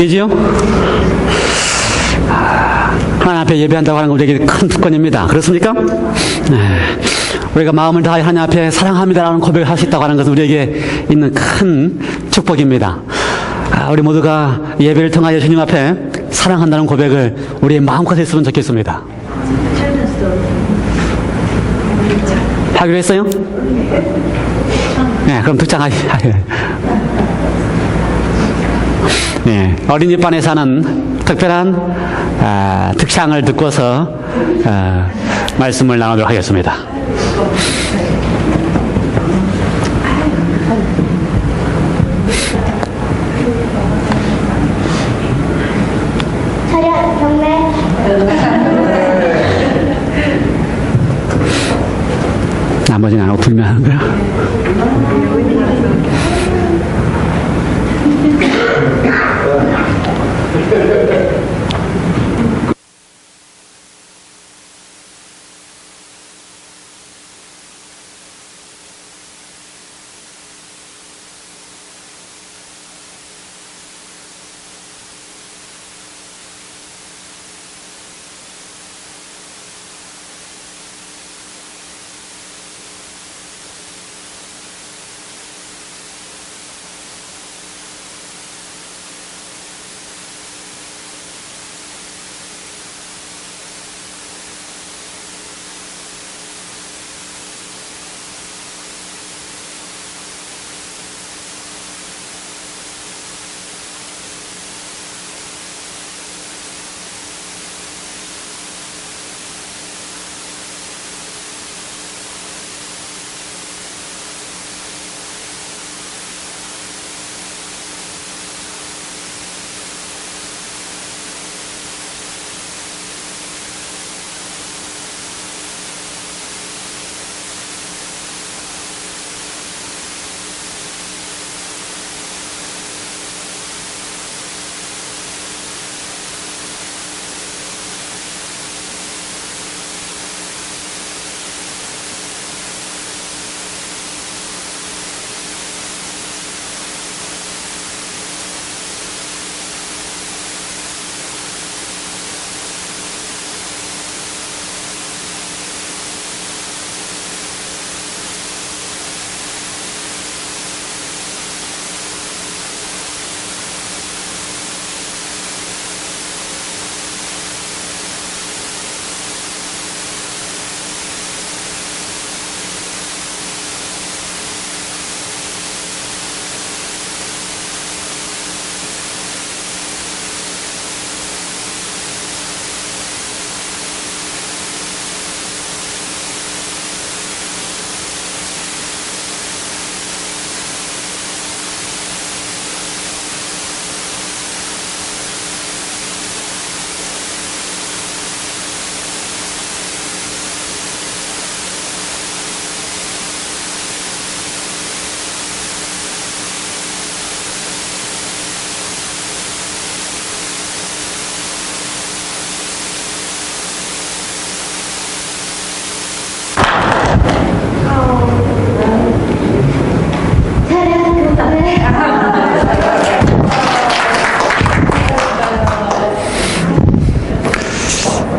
이지요? 하나님 앞에 예배한다고 하는 건 우리에게 큰 특권입니다. 그렇습니까? 네. 우리가 마음을 다해 하나님 앞에 사랑합니다라는 고백을 할 수 있다고 하는 것은 우리에게 있는 큰 축복입니다. 우리 모두가 예배를 통하여 주님 앞에 사랑한다는 고백을 우리의 마음껏 했으면 좋겠습니다. 하기로 했어요? 네, 그럼 네, 어린이반에서 하는 특별한 특창을 듣고서 말씀을 나누도록 하겠습니다. 차렷 경례. 나머지는 안 오프면 하는 거야?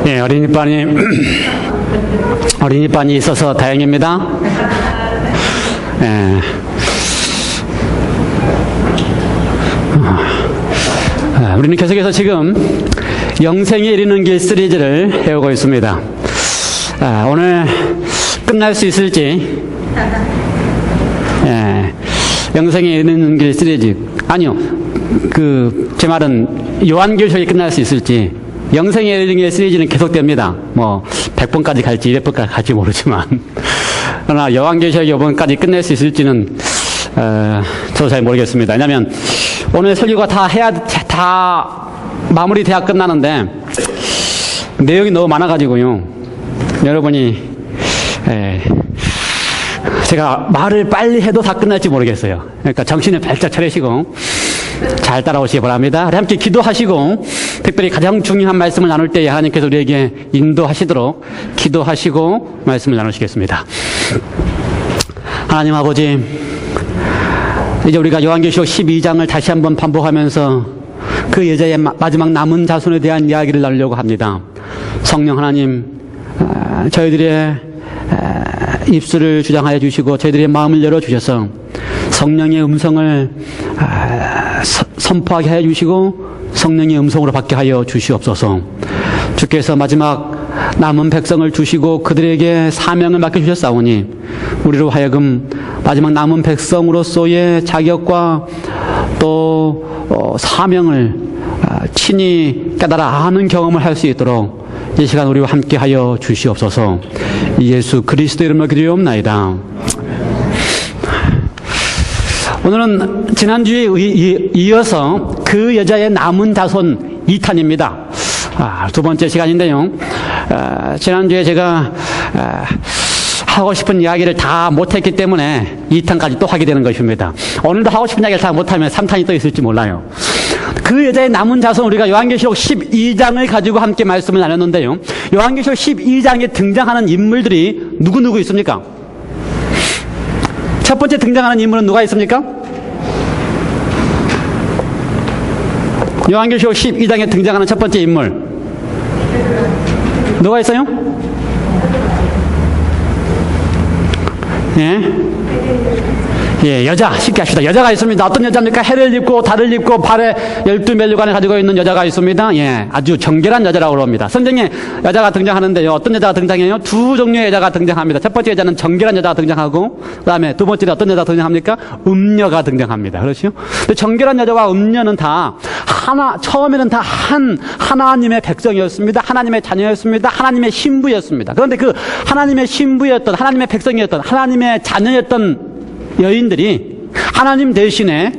네, 어린이반이 있어서 다행입니다. 네. 우리는 계속해서 지금 영생에 이르는 길 시리즈를 해오고 있습니다. 오늘 끝날 수 있을지, 영생에 이르는 길 시리즈. 아니요, 제 말은 요한계시록이 끝날 수 있을지, 영생에 이르는 길 시리즈는 계속됩니다. 100번까지 갈지 200번까지 갈지 모르지만. 그러나 요한계시록 이번까지 끝낼 수 있을지는, 저도 잘 모르겠습니다. 왜냐면, 오늘 설교가 다 마무리돼야 끝나는데, 내용이 너무 많아가지고요. 여러분이, 제가 말을 빨리 해도 다 끝날지 모르겠어요. 그러니까 정신을 발짝 차리시고, 잘 따라오시기 바랍니다. 함께 기도하시고, 특별히 가장 중요한 말씀을 나눌 때에 하나님께서 우리에게 인도하시도록 기도하시고 말씀을 나누시겠습니다. 하나님 아버지, 이제 우리가 요한계시록 12장을 다시 한번 반복하면서 그 여자의 마지막 남은 자손에 대한 이야기를 나누려고 합니다. 성령 하나님, 저희들의 입술을 주장하여 주시고 저희들의 마음을 열어주셔서 성령의 음성을 선포하게 하여 주시고 성령의 음성으로 받게 하여 주시옵소서. 주께서 마지막 남은 백성을 주시고 그들에게 사명을 맡겨주셨사오니 우리로 하여금 마지막 남은 백성으로서의 자격과 또 사명을 친히 깨달아 아는 경험을 할 수 있도록 이 시간 우리와 함께 하여 주시옵소서. 예수 그리스도 이름으로 기도하옵나이다. 오늘은 지난주에 이어서 그 여자의 남은 자손 2탄입니다. 두 번째 시간인데요. 지난주에 제가 하고 싶은 이야기를 다 못했기 때문에 2탄까지 또 하게 되는 것입니다. 오늘도 하고 싶은 이야기를 다 못하면 3탄이 또 있을지 몰라요. 그 여자의 남은 자손, 우리가 요한계시록 12장을 가지고 함께 말씀을 나눴는데요. 요한계시록 12장에 등장하는 인물들이 누구 있습니까? 첫 번째 등장하는 인물은 누가 있습니까? 요한계시록 12장에 등장하는 첫 번째 인물 누가 있어요? 여자, 쉽게 합시다. 여자가 있습니다. 어떤 여자입니까? 해를 입고 달을 입고 발에 12멜류관을 가지고 있는 여자가 있습니다. 아주 정결한 여자라고 합니다. 성경에 여자가 등장하는데요. 어떤 여자가 등장해요? 두 종류의 여자가 등장합니다. 첫 번째 여자는 정결한 여자가 등장하고, 그 다음에 두 번째는 어떤 여자가 등장합니까? 음녀가 등장합니다. 그렇죠? 근데 정결한 여자와 음녀는 다 처음에는 다 하나님의 백성이었습니다. 하나님의 자녀였습니다. 하나님의 신부였습니다. 그런데 그 하나님의 신부였던, 하나님의 백성이었던, 하나님의 자녀였던 여인들이 하나님 대신에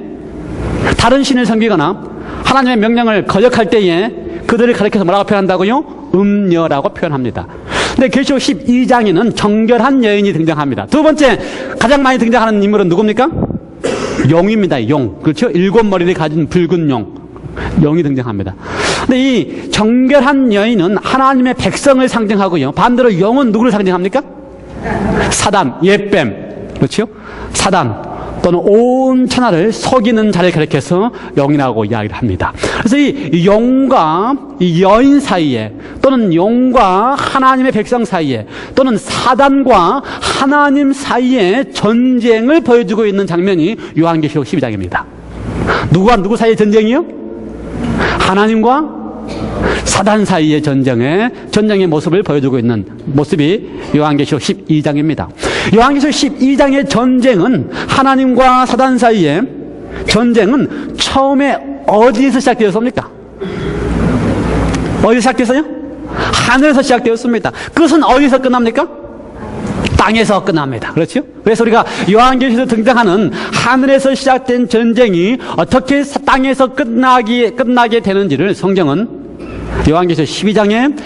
다른 신을 섬기거나 하나님의 명령을 거역할 때에 그들을 가리켜서 뭐라고 표현한다고요? 음녀라고 표현합니다. 근데 계시록 12장에는 정결한 여인이 등장합니다. 두 번째 가장 많이 등장하는 인물은 누굽니까? 용입니다. 용. 그렇죠? 7머리를 가진 붉은 용이 등장합니다. 근데 이 정결한 여인은 하나님의 백성을 상징하고요. 반대로 용은 누구를 상징합니까? 사단, 옅뱀. 그렇죠? 사단 또는 온 천하를 속이는 자를 가리켜서 용이라고 이야기를 합니다. 그래서 이 용과 이 여인 사이에 또는 용과 하나님의 백성 사이에 또는 사단과 하나님 사이에 전쟁을 보여주고 있는 장면이 요한계시록 12장입니다. 누구와 누구 사이의 전쟁이요? 하나님과 사단 사이의 전쟁의 모습을 보여주고 있는 모습이 요한계시록 12장입니다. 요한계시록 12장의 전쟁은 하나님과 사단 사이의 전쟁은 처음에 어디에서 시작되었습니까? 어디서 시작됐어요? 하늘에서 시작되었습니다. 그것은 어디서 끝납니까? 땅에서 끝납니다. 그렇죠? 그래서 우리가 요한계시록에 등장하는 하늘에서 시작된 전쟁이 어떻게 땅에서 끝나게 되는지를 성경은 요한계시록 12장에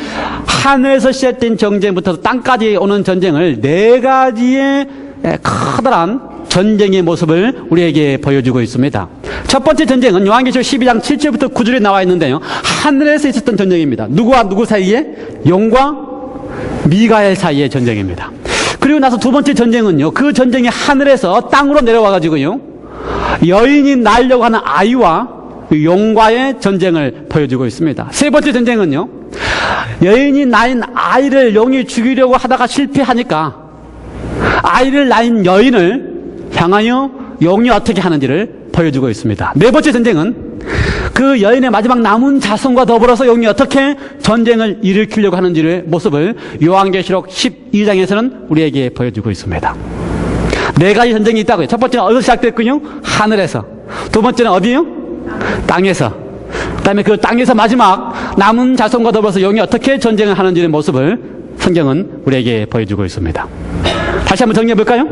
하늘에서 시작된 전쟁부터 땅까지 오는 전쟁을 4가지의 커다란 전쟁의 모습을 우리에게 보여주고 있습니다. 첫 번째 전쟁은 요한계시록 12장 7절부터 9절에 나와 있는데요. 하늘에서 있었던 전쟁입니다. 누구와 누구 사이에? 용과 미가엘 사이의 전쟁입니다. 그리고 나서 두 번째 전쟁은요. 그 전쟁이 하늘에서 땅으로 내려와가지고요. 여인이 낳으려고 하는 아이와 용과의 전쟁을 보여주고 있습니다. 세 번째 전쟁은요. 여인이 낳은 아이를 용이 죽이려고 하다가 실패하니까 아이를 낳은 여인을 향하여 용이 어떻게 하는지를 보여주고 있습니다. 네 번째 전쟁은 그 여인의 마지막 남은 자손과 더불어서 용이 어떻게 전쟁을 일으키려고 하는지의 모습을 요한계시록 12장에서는 우리에게 보여주고 있습니다. 4가지 전쟁이 있다고요. 첫 번째는 어디서 시작됐군요? 하늘에서. 두 번째는 어디요? 땅에서. 그 다음에 그 땅에서 마지막 남은 자손과 더불어서 용이 어떻게 전쟁을 하는지의 모습을 성경은 우리에게 보여주고 있습니다. 다시 한번 정리해 볼까요?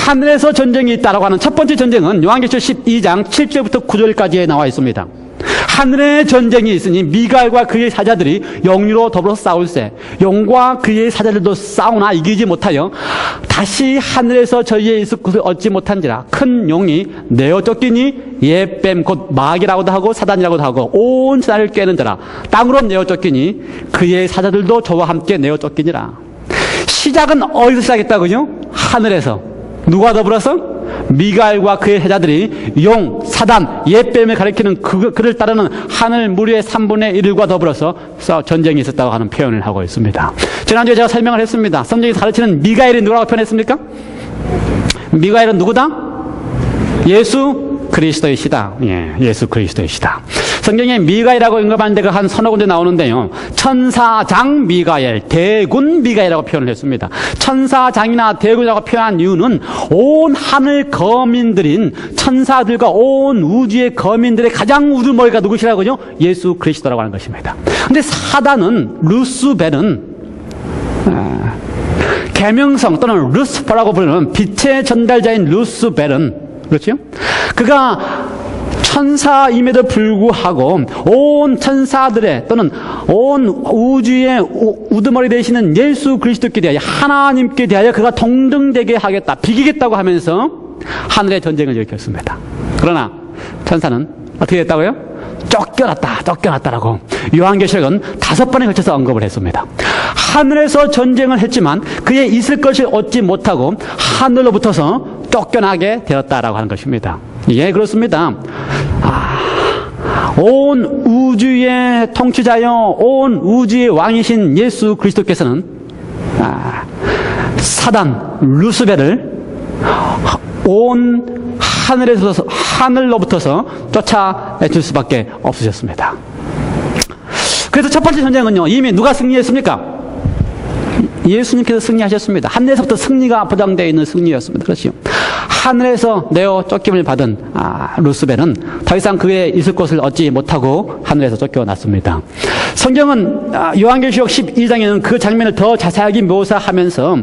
하늘에서 전쟁이 있다라고 하는 첫 번째 전쟁은 요한계시록 12장 7절부터 9절까지에 나와 있습니다. 하늘에 전쟁이 있으니 미가엘과 그의 사자들이 영으로 더불어서 싸울세 용과 그의 사자들도 싸우나 이기지 못하여 다시 하늘에서 저희의 있을 곳을 얻지 못한지라 큰 용이 내어 쫓기니 옅뱀 곧 마귀라고도 하고 사단이라고도 하고 온 천하를 꿰는 자라 땅으로 내어 쫓기니 그의 사자들도 저와 함께 내어 쫓기니라. 시작은 어디서 시작했다고요? 하늘에서. 누가 더불어서? 미가엘과 그의 해자들이 용, 사단, 옛뱀을 가리키는 그를 따르는 하늘 무리의 3분의 1과 더불어서 전쟁이 있었다고 하는 표현을 하고 있습니다. 지난주에 제가 설명을 했습니다. 성경에서 가르치는 미가엘이 누구라고 표현했습니까? 미가엘은 누구다? 예수 그리스도이시다. 예, 예수 그리스도이시다. 성경에 미가엘이라고 언급하는데 그 한 서너 군데 나오는데요. 천사장 미가엘, 대군 미가엘이라고 표현을 했습니다. 천사장이나 대군이라고 표현한 이유는 온 하늘 거민들인 천사들과 온 우주의 거민들의 가장 우두머리가 누구시라고요? 예수 그리스도라고 하는 것입니다. 근데 사단은, 루스벨은 계명성 또는 루스퍼라고 부르는 빛의 전달자인 루스벨은, 그렇죠? 그가 천사임에도 불구하고 온 천사들의 또는 온 우주의 우두머리 되시는 예수 그리스도께 대하여, 하나님께 대하여 그가 동등되게 하겠다, 비기겠다고 하면서 하늘의 전쟁을 일으켰습니다. 그러나 천사는 어떻게 됐다고요? 쫓겨났다라고 요한계시록은 5번에 걸쳐서 언급을 했습니다. 하늘에서 전쟁을 했지만 그의 있을 것을 얻지 못하고 하늘로부터서 쫓겨나게 되었다라고 하는 것입니다. 예, 그렇습니다. 온 우주의 통치자여 온 우주의 왕이신 예수 그리스도께서는 사단 루스벨을 온 하늘로부터서 쫓아낼 수밖에 없으셨습니다. 그래서 첫 번째 전쟁은요, 이미 누가 승리했습니까? 예수님께서 승리하셨습니다. 하늘에서부터 승리가 보장되어 있는 승리였습니다. 그렇죠? 하늘에서 내어 쫓김을 받은 루스벨은 더 이상 그의 있을 곳을 얻지 못하고 하늘에서 쫓겨났습니다. 성경은 요한계시록 12장에는 그 장면을 더 자세하게 묘사하면서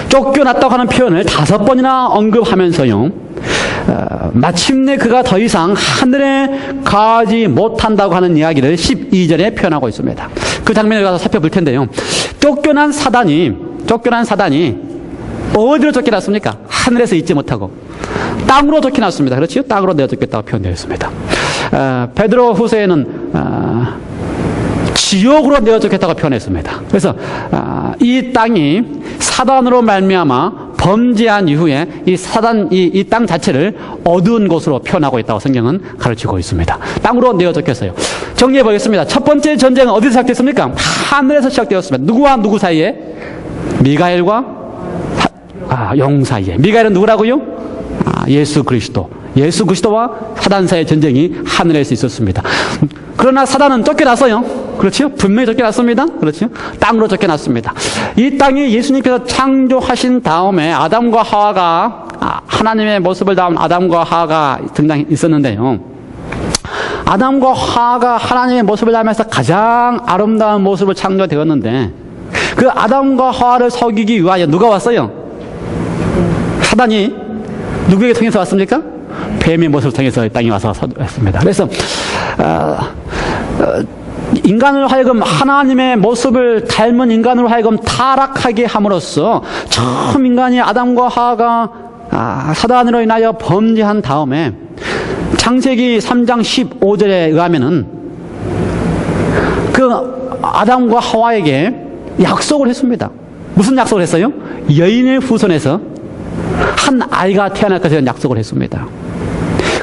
쫓겨났다고 하는 표현을 5번이나 언급하면서요, 마침내 그가 더 이상 하늘에 가지 못한다고 하는 이야기를 12절에 표현하고 있습니다. 그 장면을 가서 살펴볼 텐데요. 쫓겨난 사단이 어디로 쫓겨났습니까? 하늘에서 있지 못하고 땅으로 쫓겨났습니다. 그렇죠? 땅으로 내어 쫓겼다고 표현되어 있습니다. 베드로 후서에는 지옥으로 내어 쫓겼다고 표현했습니다. 그래서 이 땅이 사단으로 말미암아 범죄한 이후에 이 사단, 이 땅 자체를 어두운 곳으로 표현하고 있다고 성경은 가르치고 있습니다. 땅으로 내어 쫓겼어요. 정리해 보겠습니다. 첫 번째 전쟁은 어디서 시작됐습니까? 하늘에서 시작되었습니다. 누구와 누구 사이에? 미가엘과 영 사이에. 미가엘은 누구라고요? 예수 그리스도. 예수 그리스도와 사단 사이의 전쟁이 하늘에서 있었습니다. 그러나 사단은 쫓겨났어요. 그렇죠? 분명히 쫓겨났습니다. 그렇죠? 땅으로 쫓겨났습니다. 이 땅이 예수님께서 창조하신 다음에 아담과 하와가, 하나님의 모습을 담은 아담과 하와가 있었는데요. 아담과 하와가 하나님의 모습을 담아서 가장 아름다운 모습을 창조되었는데, 그 아담과 하와를 속이기 위하여 누가 왔어요? 사단이 누구에게 통해서 왔습니까? 뱀의 모습을 통해서 땅에 와서 했습니다. 그래서 인간으로 하여금 하나님의 모습을 닮은 인간으로 하여금 타락하게 함으로써 처음 인간이 아담과 하와가 사단으로 인하여 범죄한 다음에 창세기 3장 15절에 의하면은 그 아담과 하와에게 약속을 했습니다. 무슨 약속을 했어요? 여인의 후손에서 한 아이가 태어날 것에 약속을 했습니다.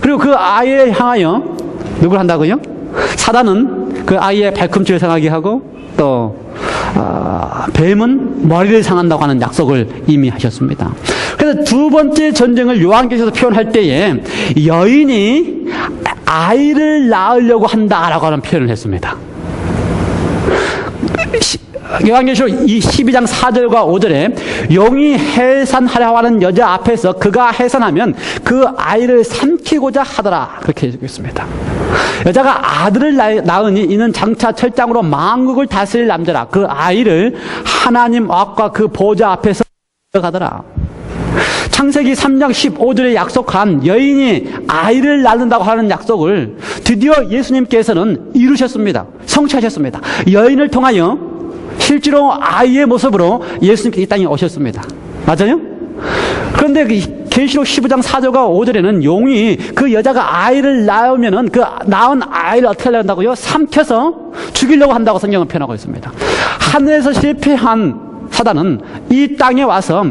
그리고 그 아이를 향하여 누굴 한다고요? 사단은 그 아이의 발꿈치를 상하게 하고 또 뱀은 머리를 상한다고 하는 약속을 이미 하셨습니다. 그래서 두 번째 전쟁을 요한계시록에서 표현할 때에 여인이 아이를 낳으려고 한다라고 하는 표현을 했습니다. 요한계시록 12장 4절과 5절에 용이 해산하려 하는 여자 앞에서 그가 해산하면 그 아이를 삼키고자 하더라, 그렇게 해주겠습니다. 여자가 아들을 낳으니 이는 장차 철장으로 만국을 다스릴 남자라. 그 아이를 하나님 앞과 그 보좌 앞에서 가더라. 창세기 3장 15절에 약속한 여인이 아이를 낳는다고 하는 약속을 드디어 예수님께서는 이루셨습니다. 성취하셨습니다. 여인을 통하여 실제로 아이의 모습으로 예수님께서 이 땅에 오셨습니다. 맞아요? 그런데 계시록 15장 4절과 5절에는 용이 그 여자가 아이를 낳으면은 그 낳은 아이를 어떻게 하려고 한다고요? 삼켜서 죽이려고 한다고 성경은 표현하고 있습니다. 하늘에서 실패한 사단은 이 땅에 와서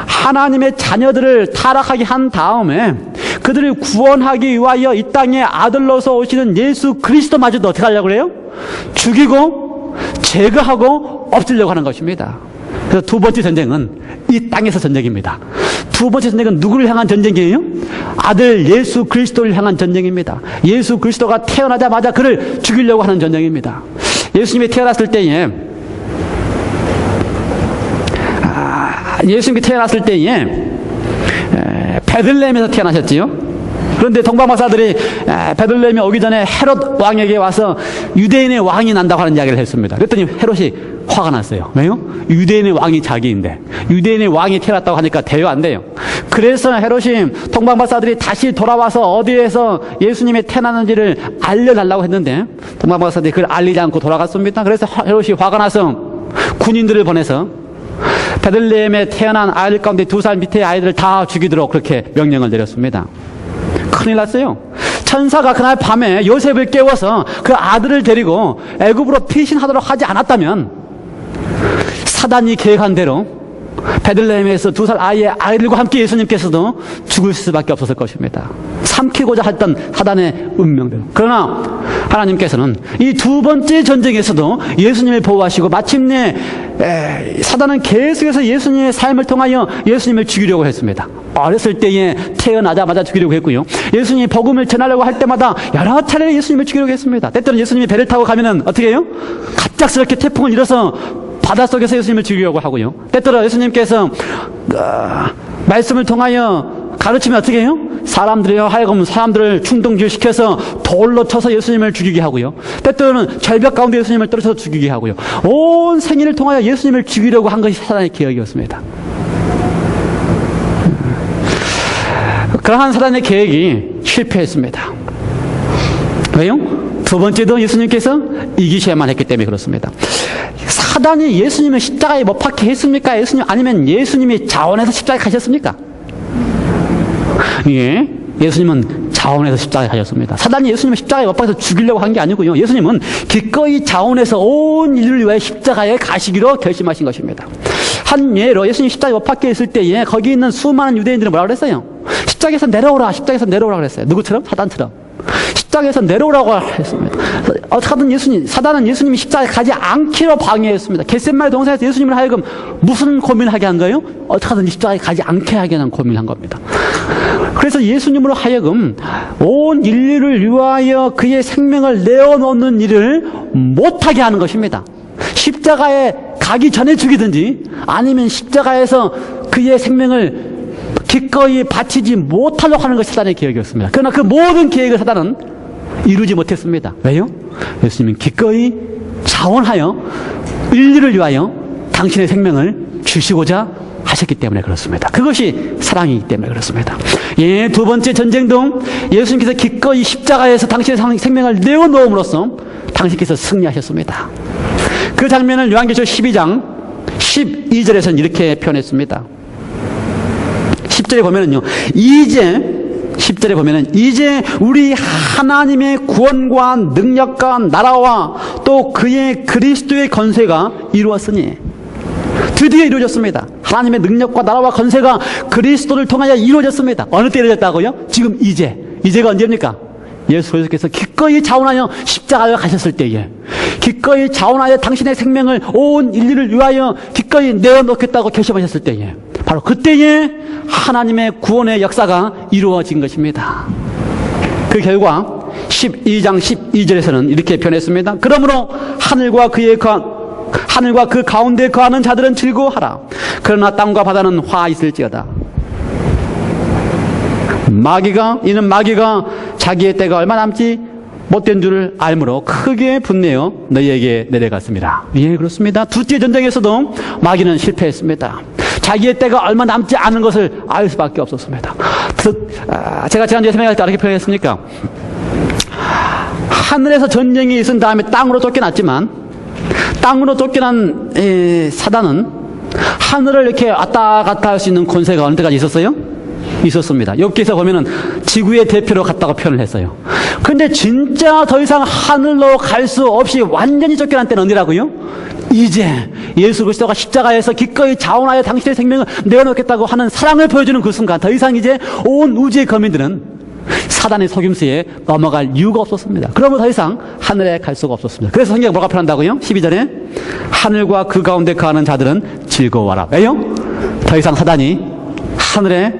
하나님의 자녀들을 타락하게 한 다음에 그들을 구원하기 위하여 이 땅에 아들로서 오시는 예수 그리스도마저도 어떻게 하려고 그래요? 죽이고 제거하고 없애려고 하는 것입니다. 그래서 두 번째 전쟁은 이 땅에서 전쟁입니다. 두 번째 전쟁은 누구를 향한 전쟁이에요? 아들 예수 그리스도를 향한 전쟁입니다. 예수 그리스도가 태어나자마자 그를 죽이려고 하는 전쟁입니다. 예수님이 태어났을 때에 베들레헴에서 태어나셨지요. 그런데 동방박사들이 베들레헴에 오기 전에 헤롯 왕에게 와서 유대인의 왕이 난다고 하는 이야기를 했습니다. 그랬더니 헤롯이 화가 났어요. 왜요? 유대인의 왕이 자기인데 유대인의 왕이 태어났다고 하니까 대여 안 돼요. 그래서 헤롯이 동방박사들이 다시 돌아와서 어디에서 예수님이 태어났는지를 알려달라고 했는데 동방박사들이 그걸 알리지 않고 돌아갔습니다. 그래서 헤롯이 화가 나서 군인들을 보내서 베들레헴에 태어난 아이들 가운데 2살 밑에 아이들을 다 죽이도록 그렇게 명령을 내렸습니다. 큰일 났어요. 천사가 그날 밤에 요셉을 깨워서 그 아들을 데리고 애굽으로 피신하도록 하지 않았다면 사단이 계획한 대로 베들레헴에서 2살 아이의 아이들과 함께 예수님께서도 죽을 수밖에 없었을 것입니다. 삼키고자 했던 사단의 운명대로. 그러나 하나님께서는 이 두 번째 전쟁에서도 예수님을 보호하시고 마침내 사단은 계속해서 예수님의 삶을 통하여 예수님을 죽이려고 했습니다. 어렸을 때에 태어나자마자 죽이려고 했고요. 예수님이 복음을 전하려고 할 때마다 여러 차례 예수님을 죽이려고 했습니다. 때때로 예수님이 배를 타고 가면은 어떻게 해요? 갑작스럽게 태풍을 일어서 바닷속에서 예수님을 죽이려고 하고요. 때때로 예수님께서 말씀을 통하여 가르치면 어떻게 해요? 사람들이요 하여금 사람들을 충동시켜서 돌로 쳐서 예수님을 죽이게 하고요. 때때로는 절벽 가운데 예수님을 떨어져서 죽이게 하고요. 온 생일을 통하여 예수님을 죽이려고 한 것이 사단의 계획이었습니다. 그러한 사단의 계획이 실패했습니다. 왜요? 두 번째도 예수님께서 이기셔야만 했기 때문에 그렇습니다. 사단이 예수님을 십자가에 못 박게 했습니까? 아니면 예수님이 자원해서 십자가에 가셨습니까? 예, 예수님은 자원해서 십자가에 가셨습니다. 사단이 예수님을 십자가에 못 박아서 죽이려고 한 게 아니고요. 예수님은 기꺼이 자원해서 온 인류를 위해 십자가에 가시기로 결심하신 것입니다. 한 예로 예수님 십자가에 못 박혀 있을 때에 거기 있는 수많은 유대인들은 뭐라고 그랬어요? 십자가에서 내려오라, 십자가에서 내려오라 그랬어요. 누구처럼? 사단처럼. 십자가에서 내려오라고 했습니다. 어떻게든 사단은 예수님이 십자가에 가지 않기로 방해했습니다. 겟세마네 동산에서 예수님을 하여금 무슨 고민을 하게 한 거예요? 어떻게든 십자가에 가지 않게 하게 하는 고민을 한 겁니다. 그래서 예수님으로 하여금 온 인류를 위하여 그의 생명을 내어놓는 일을 못하게 하는 것입니다. 십자가에 가기 전에 죽이든지 아니면 십자가에서 그의 생명을 기꺼이 바치지 못하려고 하는 것이 사단의 계획이었습니다. 그러나 그 모든 계획을 사단은 이루지 못했습니다. 왜요? 예수님은 기꺼이 자원하여 인류를 위하여 당신의 생명을 주시고자 하셨기 때문에 그렇습니다. 그것이 사랑이기 때문에 그렇습니다. 예, 두 번째 전쟁도 예수님께서 기꺼이 십자가에서 당신의 생명을 내어놓음으로써 당신께서 승리하셨습니다. 그 장면을 요한계시록 12장 12절에서는 이렇게 표현했습니다. 10절에 보면은요, 이제 우리 하나님의 구원과 능력과 나라와 또 그의 그리스도의 건세가 이루었으니, 드디어 이루어졌습니다. 하나님의 능력과 나라와 건세가 그리스도를 통하여 이루어졌습니다. 어느 때 이루어졌다고요? 지금 이제가 언제입니까? 예수 그리스도께서 기꺼이 자원하여 십자가에 가셨을 때에, 기꺼이 자원하여 당신의 생명을 온 인류를 위하여 기꺼이 내어놓겠다고 결심하셨을 때에, 바로 그때에 하나님의 구원의 역사가 이루어진 것입니다. 그 결과 12장 12절에서는 이렇게 표현했습니다. 그러므로 하늘과 그 가운데 거하는 자들은 즐거워하라. 그러나 땅과 바다는 화 있을지어다. 이는 마귀가 자기의 때가 얼마 남지 못된 줄을 알므로 크게 분내어 너희에게 내려갔습니다. 예, 그렇습니다. 두째 전쟁에서도 마귀는 실패했습니다. 자기의 때가 얼마 남지 않은 것을 알 수밖에 없었습니다. 제가 지난주에 설명할 때 어떻게 표현했습니까? 하늘에서 전쟁이 있은 다음에 땅으로 쫓겨났지만, 땅으로 쫓겨난 사단은 하늘을 이렇게 왔다 갔다 할 수 있는 권세가 어느 때까지 있었어요? 있었습니다. 욥기에서 보면은 지구의 대표로 갔다고 표현을 했어요. 근데 진짜 더 이상 하늘로 갈 수 없이 완전히 쫓겨난 때는 언제라고요? 이제 예수 그리스도가 십자가에서 기꺼이 자원하여 당신의 생명을 내어놓겠다고 하는 사랑을 보여주는 그 순간 더 이상 이제 온 우주의 거민들은 사단의 속임수에 넘어갈 이유가 없었습니다. 그러면 더 이상 하늘에 갈 수가 없었습니다. 그래서 성경이 뭐가 표현한다고요? 12절에 하늘과 그 가운데 거하는 자들은 즐거워하라. 왜요? 더 이상 사단이 하늘에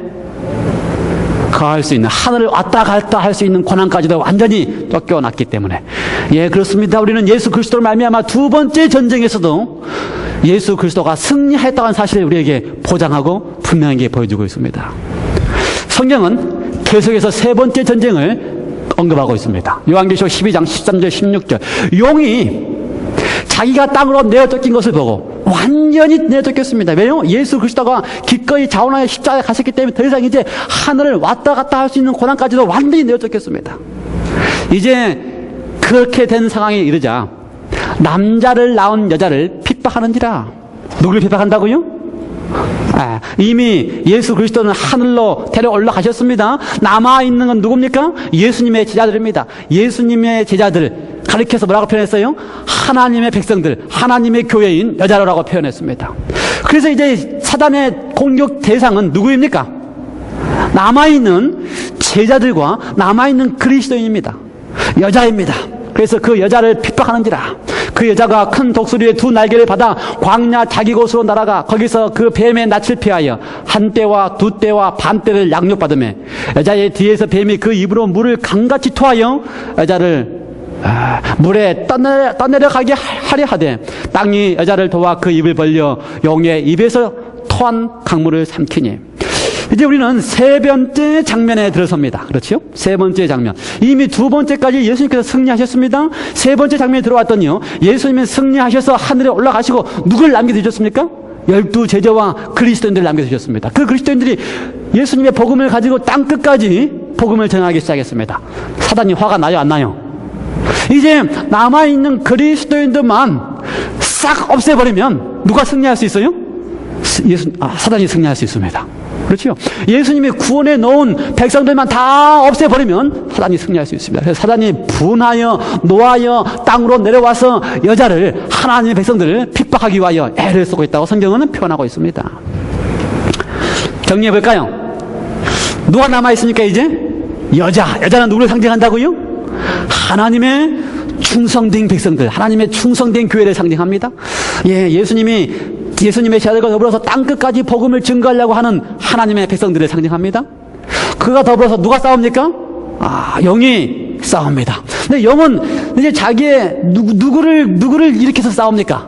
거할 수 있는, 하늘을 왔다 갔다 할 수 있는 권한까지도 완전히 쫓겨났기 때문에. 예, 그렇습니다. 우리는 예수 그리스도를 말미암아 두 번째 전쟁에서도 예수 그리스도가 승리했다는 사실을 우리에게 보장하고 분명하게 보여주고 있습니다. 성경은 계속해서 세 번째 전쟁을 언급하고 있습니다. 요한계시록 12장 13절 16절. 용이 자기가 땅으로 내어쫓긴 것을 보고 완전히 내어쫓겼습니다. 왜요? 예수 그리스도가 기꺼이 자원하여 십자가에 가셨기 때문에 더 이상 이제 하늘을 왔다 갔다 할 수 있는 고난까지도 완전히 내어쫓겼습니다. 이제 그렇게 된 상황에 이르자 남자를 낳은 여자를 핍박하는지라. 누구를 핍박한다고요? 이미 예수 그리스도는 하늘로 데려 올라가셨습니다. 남아있는 건 누굽니까? 예수님의 제자들입니다. 예수님의 제자들 가리켜서 뭐라고 표현했어요? 하나님의 백성들, 하나님의 교회인 여자로라고 표현했습니다. 그래서 이제 사단의 공격 대상은 누구입니까? 남아있는 제자들과 남아있는 그리스도인입니다. 여자입니다. 그래서 그 여자를 핍박하는지라. 그 여자가 큰 독수리의 두 날개를 받아 광야 자기 곳으로 날아가 거기서 그 뱀의 낯을 피하여 한 떼와 두 떼와 반 떼를 양육받으며 여자의 뒤에서 뱀이 그 입으로 물을 강같이 토하여 여자를 물에 떠내려가게 하려 하되 땅이 여자를 도와 그 입을 벌려 용의 입에서 토한 강물을 삼키니. 이제 우리는 세 번째 장면에 들어섭니다. 그렇죠? 세 번째 장면. 이미 두 번째까지 예수님께서 승리하셨습니다. 세 번째 장면에 들어왔더니요, 예수님은 승리하셔서 하늘에 올라가시고 누굴 남겨두셨습니까? 12 제자와 그리스도인들을 남겨두셨습니다. 그 그리스도인들이 예수님의 복음을 가지고 땅끝까지 복음을 전하기 시작했습니다. 사단이 화가 나요, 안 나요? 이제 남아있는 그리스도인들만 싹 없애버리면 누가 승리할 수 있어요? 사단이 승리할 수 있습니다. 그렇죠? 예수님이 구원해 놓은 백성들만 다 없애버리면 사단이 승리할 수 있습니다. 그래서 사단이 분하여 노하여 땅으로 내려와서 여자를, 하나님의 백성들을 핍박하기 위하여 애를 쓰고 있다고 성경은 표현하고 있습니다. 정리해 볼까요? 누가 남아있으니까 이제? 여자는 누구를 상징한다고요? 하나님의 충성된 백성들, 하나님의 충성된 교회를 상징합니다. 예, 예수님의 제자들과 더불어서 땅끝까지 복음을 증거하려고 하는 하나님의 백성들을 상징합니다. 그가 더불어서 누가 싸웁니까? 영이 싸웁니다. 근데 영은 이제 자기의 누구를 일으켜서 싸웁니까?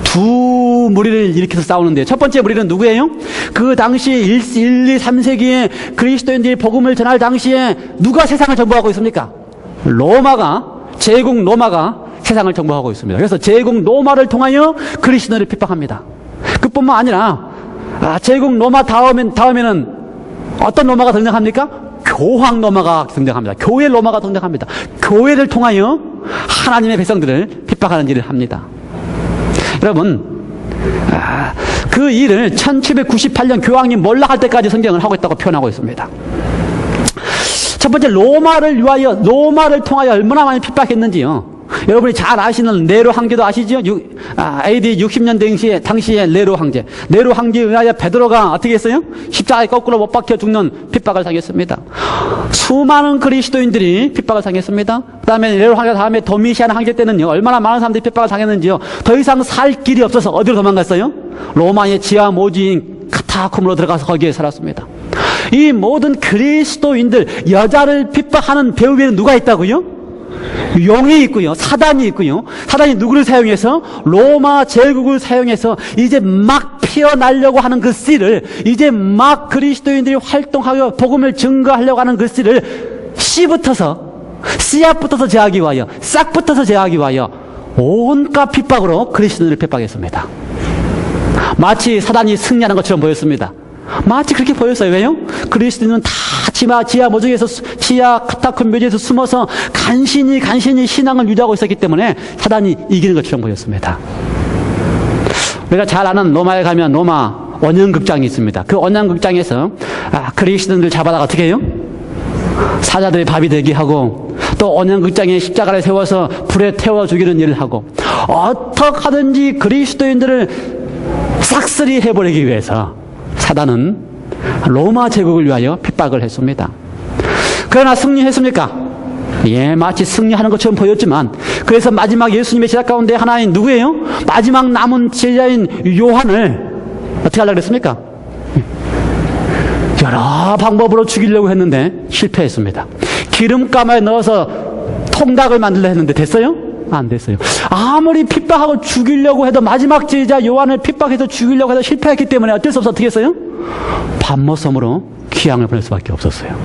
두 무리를 일으켜서 싸우는데, 첫 번째 무리는 누구예요? 그 당시 1, 2, 3세기에 그리스도인들이 복음을 전할 당시에 누가 세상을 정복하고 있습니까? 제국 로마가 세상을 정복하고 있습니다. 그래서 제국 로마를 통하여 그리스도인을 핍박합니다. 그뿐만 아니라 제국 로마 다음에는 어떤 로마가 등장합니까? 교황 로마가 등장합니다. 교회 로마가 등장합니다. 교회를 통하여 하나님의 백성들을 핍박하는 일을 합니다. 여러분, 그 일을 1798년 교황이 몰락할 때까지 성경을 하고 있다고 표현하고 있습니다. 첫 번째, 로마를 통하여 얼마나 많이 핍박했는지요. 여러분이 잘 아시는 네로 황제도 아시죠? AD 60년 당시에 네로 황제. 네로 황제에 의하여 베드로가 어떻게 했어요? 십자가에 거꾸로 못 박혀 죽는 핍박을 당했습니다. 수많은 그리스도인들이 핍박을 당했습니다. 그 다음에 네로 황제 다음에 도미시안 황제 때는요, 얼마나 많은 사람들이 핍박을 당했는지요. 더 이상 살 길이 없어서 어디로 도망갔어요? 로마의 지하 모지인 카타콤으로 들어가서 거기에 살았습니다. 이 모든 그리스도인들, 여자를 핍박하는 배후 위에는 누가 있다고요? 용이 있고요, 사단이 있고요. 사단이 누구를 사용해서? 로마 제국을 사용해서 이제 막 피어나려고 하는 그 씨를, 이제 막 그리스도인들이 활동하여 복음을 증거하려고 하는 그 씨를 씨앗부터서 제하기 위하여, 싹부터서 제하기 위하여 온갖 핍박으로 그리스도인들을 핍박했습니다. 마치 사단이 승리하는 것처럼 보였습니다. 마치 그렇게 보였어요. 왜요? 그리스도인은 다 지하 모종에서, 지하 카타콤 묘지에서 숨어서 간신히 신앙을 유지하고 있었기 때문에 사단이 이기는 것처럼 보였습니다. 우리가 잘 아는 로마에 가면 로마 원형극장이 있습니다. 그 원형극장에서 그리스도인들 잡아다가 어떻게 해요? 사자들의 밥이 되게 하고 또 온양극장에 십자가를 세워서 불에 태워 죽이는 일을 하고, 어떻게 하든지 그리스도인들을 싹쓸이 해버리기 위해서 사단은 로마 제국을 위하여 핍박을 했습니다. 그러나 승리했습니까? 예, 마치 승리하는 것처럼 보였지만, 그래서 마지막 예수님의 제자 가운데 하나인 누구예요? 마지막 남은 제자인 요한을 어떻게 하려고 그랬습니까? 여러 방법으로 죽이려고 했는데 실패했습니다. 기름감에 넣어서 통닭을 만들려 했는데 됐어요? 안 됐어요. 아무리 핍박하고 죽이려고 해도 마지막 제자 요한을 핍박해서 죽이려고 해도 실패했기 때문에 어쩔 수 없어 어떻게 했어요? 밤모섬으로 귀향을 보낼 수밖에 없었어요.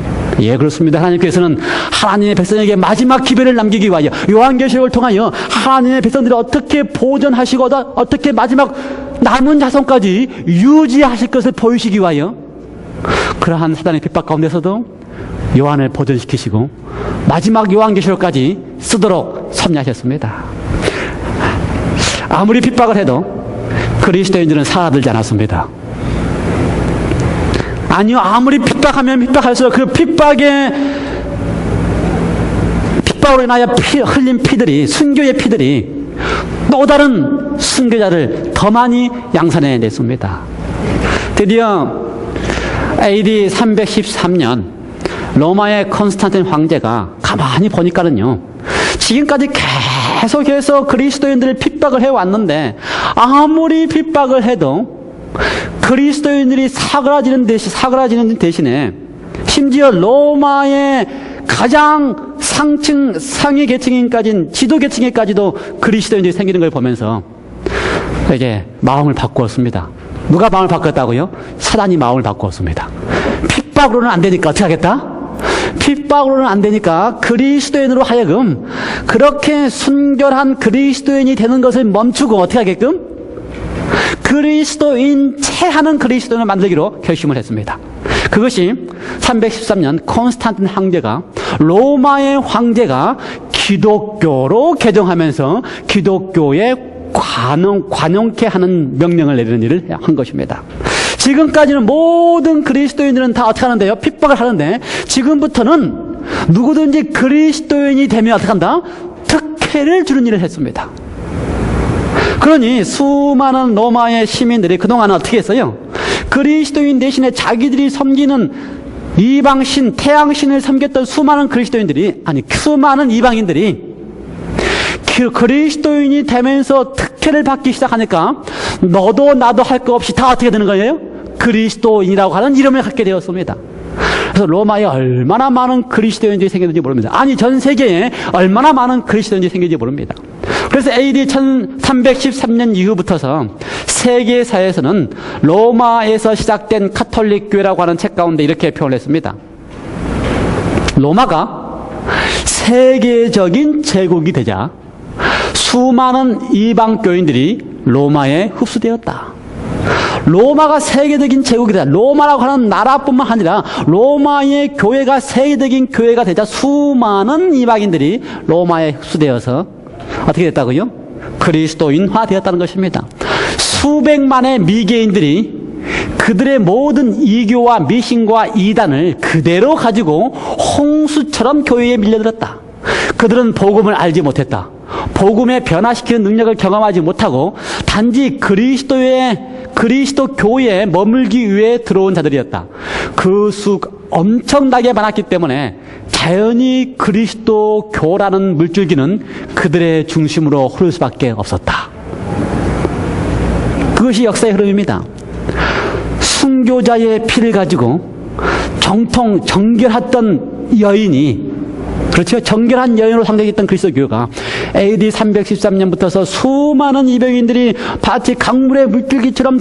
예, 그렇습니다. 하나님께서는 하나님의 백성에게 마지막 기별을 남기기 위하여 요한계시록을 통하여 하나님의 백성들을 어떻게 보존하시고 어떻게 마지막 남은 자손까지 유지하실 것을 보이시기 위하여 그러한 사단의 핍박 가운데서도 요한을 보존시키시고 마지막 요한계시록까지 쓰도록 섭리하셨습니다. 아무리 핍박을 해도 그리스도인들은 사라들지 않았습니다. 아니요, 아무리 핍박하면 핍박할수록 그 핍박으로 인하여 흘린 피들이, 순교의 피들이 또 다른 순교자를 더 많이 양산해 냈습니다. 드디어 AD 313년 로마의 콘스탄틴 황제가 가만히 보니까는요, 지금까지 계속해서 그리스도인들을 핍박을 해왔는데 아무리 핍박을 해도 그리스도인들이 사그라지는 대신에 심지어 로마의 가장 상위 계층인까지는 지도 계층에까지도 그리스도인들이 생기는 걸 보면서 이제 마음을 바꾸었습니다. 누가 마음을 바꿨다고요? 사단이 마음을 바꾸었습니다. 핍박으로는 안 되니까 어떻게 하겠다? 핍박으로는 안 되니까 그리스도인으로 하여금 그렇게 순결한 그리스도인이 되는 것을 멈추고 어떻게 하게끔? 그리스도인 체하는 그리스도인을 만들기로 결심을 했습니다. 그것이 313년 콘스탄틴 황제가, 로마의 황제가 기독교로 개정하면서 기독교에 관용케 하는 명령을 내리는 일을 한 것입니다. 지금까지는 모든 그리스도인들은 다 어떻게 하는데요? 핍박을 하는데 지금부터는 누구든지 그리스도인이 되면 어떻게 한다? 특혜를 주는 일을 했습니다. 그러니 수많은 로마의 시민들이 그동안 어떻게 했어요? 그리스도인 대신에 자기들이 섬기는 이방신, 태양신을 섬겼던 수많은 이방인들이 그리스도인이 되면서 특혜를 받기 시작하니까 너도 나도 할 거 없이 다 어떻게 되는 거예요? 그리스도인이라고 하는 이름을 갖게 되었습니다. 그래서 로마에 얼마나 많은 그리스도인들이 생겼는지 모릅니다. 아니, 전 세계에 얼마나 많은 그리스도인들이 생겼는지 모릅니다. 그래서 AD 1313년 이후부터서 세계사에서는 로마에서 시작된 카톨릭 교회라고 하는 책 가운데 이렇게 표현을 했습니다. 로마가 세계적인 제국이 되자 수많은 이방 교인들이 로마에 흡수되었다. 로마가 세계적인 제국이 되자, 로마라고 하는 나라뿐만 아니라 로마의 교회가 세계적인 교회가 되자 수많은 이방인들이 로마에 흡수되어서 어떻게 됐다고요? 그리스도인화 되었다는 것입니다. 수백만의 미개인들이 그들의 모든 이교와 미신과 이단을 그대로 가지고 홍수처럼 교회에 밀려들었다. 그들은 복음을 알지 못했다. 복음에 변화시키는 능력을 경험하지 못하고 단지 그리스도 교회에 머물기 위해 들어온 자들이었다. 그 수 엄청나게 많았기 때문에 자연히 그리스도 교라는 물줄기는 그들의 중심으로 흐를 수밖에 없었다. 그것이 역사의 흐름입니다. 순교자의 피를 가지고 정통 정결했던 여인이, 그렇죠, 정결한 여인으로 상대했던 그리스도교가 AD 313년부터서 수많은 이방인들이 마치 강물의 물줄기처럼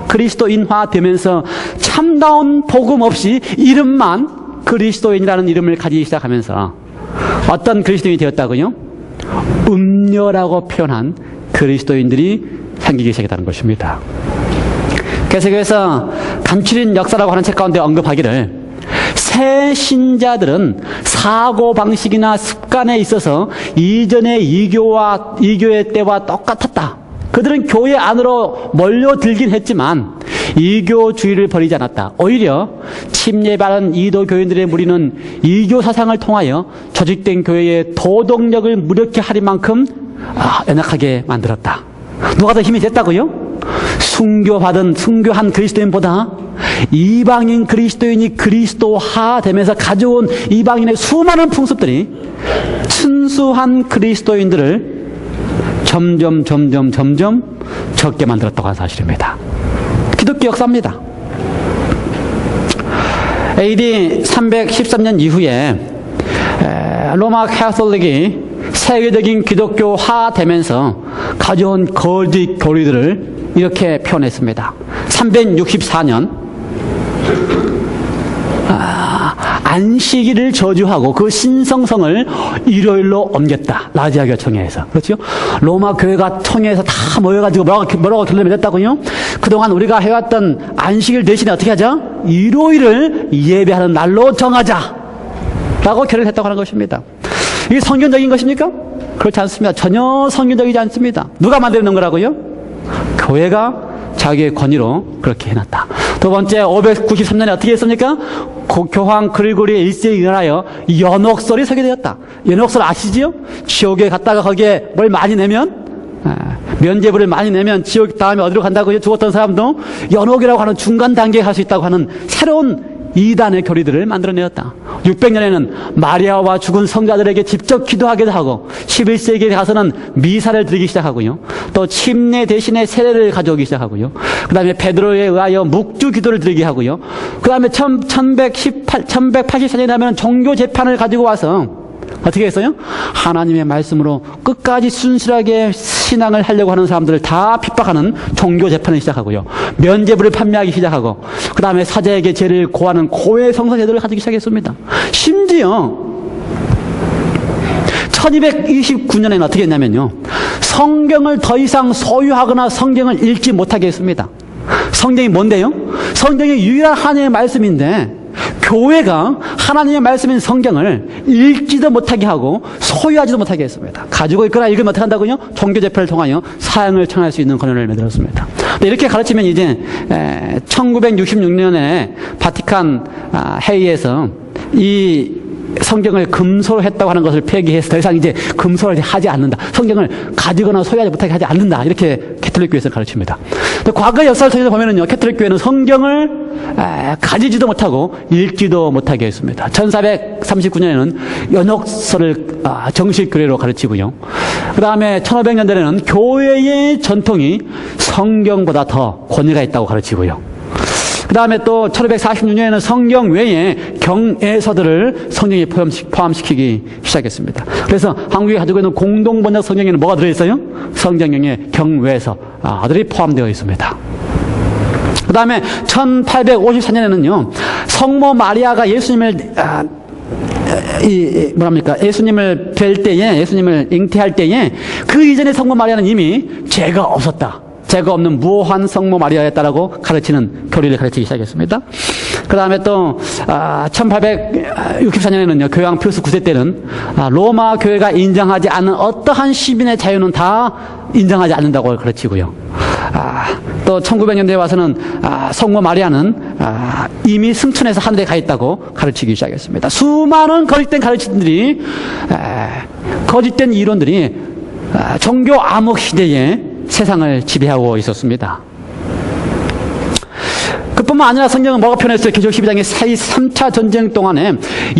그리스도인화 되면서 참다운 복음 없이 이름만 그리스도인이라는 이름을 가지기 시작하면서 어떤 그리스도인이 되었다고요? 음녀라고 표현한 그리스도인들이 생기기 시작했다는 것입니다. 계속해서 간추린 역사라고 하는 책 가운데 언급하기를, 새 신자들은 사고방식이나 습관에 있어서 이전의 이교의 때와 똑같았다. 그들은 교회 안으로 몰려들긴 했지만 이교주의를 벌이지 않았다. 오히려 침례받은 이도 교인들의 무리는 이교 사상을 통하여 조직된 교회의 도덕력을 무력케 하릴 만큼 연약하게 만들었다. 누가 더 힘이 됐다고요? 순교한 그리스도인보다 이방인 그리스도인이 그리스도화 되면서 가져온 이방인의 수많은 풍습들이 순수한 그리스도인들을 점점 적게 만들었다고 하는 사실입니다. 기독교 역사입니다. AD 313년 이후에 로마 카톨릭이 세계적인 기독교화 되면서 가져온 거짓 교리들을 이렇게 표현했습니다. 364년 안식일을 저주하고 그 신성성을 일요일로 옮겼다. 라지아 교청회에서. 그렇죠? 로마 교회가 청회에서 다 모여가지고 뭐라고 결론을 냈다고요? 그동안 우리가 해왔던 안식일 대신에 어떻게 하자? 일요일을 예배하는 날로 정하자. 라고 결론을 했다고 하는 것입니다. 이게 성경적인 것입니까? 그렇지 않습니다. 전혀 성경적이지 않습니다. 누가 만드는 거라고요? 교회가 자기의 권위로 그렇게 해놨다. 두 번째, 593년에 어떻게 했습니까? 교황 그리고리 1세에 일어나여 연옥설이 설계되었다. 연옥설 아시지요? 지옥에 갔다가 거기에 뭘 많이 내면, 면죄부를 많이 내면 지옥 다음에 어디로 간다고요? 죽었던 사람도 연옥이라고 하는 중간 단계에 갈 수 있다고 하는 새로운 이단의 교리들을 만들어내었다. 600년에는 마리아와 죽은 성자들에게 직접 기도하기도 하고 11세기에 가서는 미사를 드리기 시작하고요. 또 침례 대신에 세례를 가져오기 시작하고요. 그 다음에 베드로에 의하여 묵주 기도를 드리게 하고요. 그 다음에 1184년에 하면 종교 재판을 가지고 와서 어떻게 했어요? 하나님의 말씀으로 끝까지 순실하게 신앙을 하려고 하는 사람들을 다 핍박하는 종교 재판을 시작하고요. 면죄부를 판매하기 시작하고 그 다음에 사자에게 죄를 고하는 고해 성사 제도를 가지기 시작했습니다. 심지어 1229년에는 어떻게 했냐면요. 성경을 더 이상 소유하거나 성경을 읽지 못하게 했습니다. 성경이 뭔데요? 성경이 유일한 하나님의 말씀인데 교회가 하나님의 말씀인 성경을 읽지도 못하게 하고 소유하지도 못하게 했습니다. 가지고 있거나 읽으면 어떻게 한다고요? 종교재판을 통하여 사형을 청할 수 있는 권한을 만들었습니다. 이렇게 가르치면 이제 1966년에 바티칸 회의에서 이 성경을 금소로 했다고 하는 것을 폐기해서 더 이상 이제 금소를 하지 않는다. 성경을 가지거나 소유하지 못하게 하지 않는다. 이렇게 캐톨릭 교회에서 가르칩니다. 과거 역사를 통해서 보면은요, 캐톨릭 교회는 성경을 가지지도 못하고 읽지도 못하게 했습니다. 1439년에는 연옥설을 정식 교회로 가르치고요. 그 다음에 1500년대에는 교회의 전통이 성경보다 더 권위가 있다고 가르치고요. 그 다음에 또 1546년에는 성경 외에 경애서들을 성경에 포함시키기 시작했습니다. 그래서 한국이 가지고 있는 공동번역 성경에는 뭐가 들어있어요? 성경의 경외서들이 포함되어 있습니다. 그 다음에 1854년에는요, 성모 마리아가 예수님을 예수님을 뵐 때에, 예수님을 잉태할 때에 그 이전에 성모 마리아는 이미 죄가 없었다. 죄가 없는 무한 성모 마리아였다라고 가르치는 교리를 가르치기 시작했습니다. 그 다음에 또 1864년에는요, 교황 피우스 9세 때는 로마 교회가 인정하지 않는 어떠한 시민의 자유는 다 인정하지 않는다고 가르치고요. 또 1900년대에 와서는 성모 마리아는 이미 승천해서 하늘에 가 있다고 가르치기 시작했습니다. 수많은 거짓된 가르침들이, 거짓된 이론들이 종교 암흑 시대에 세상을 지배하고 있었습니다. 그뿐만 아니라 성경은 뭐가 표현했어요? 계시록 12장에 3차 전쟁 동안에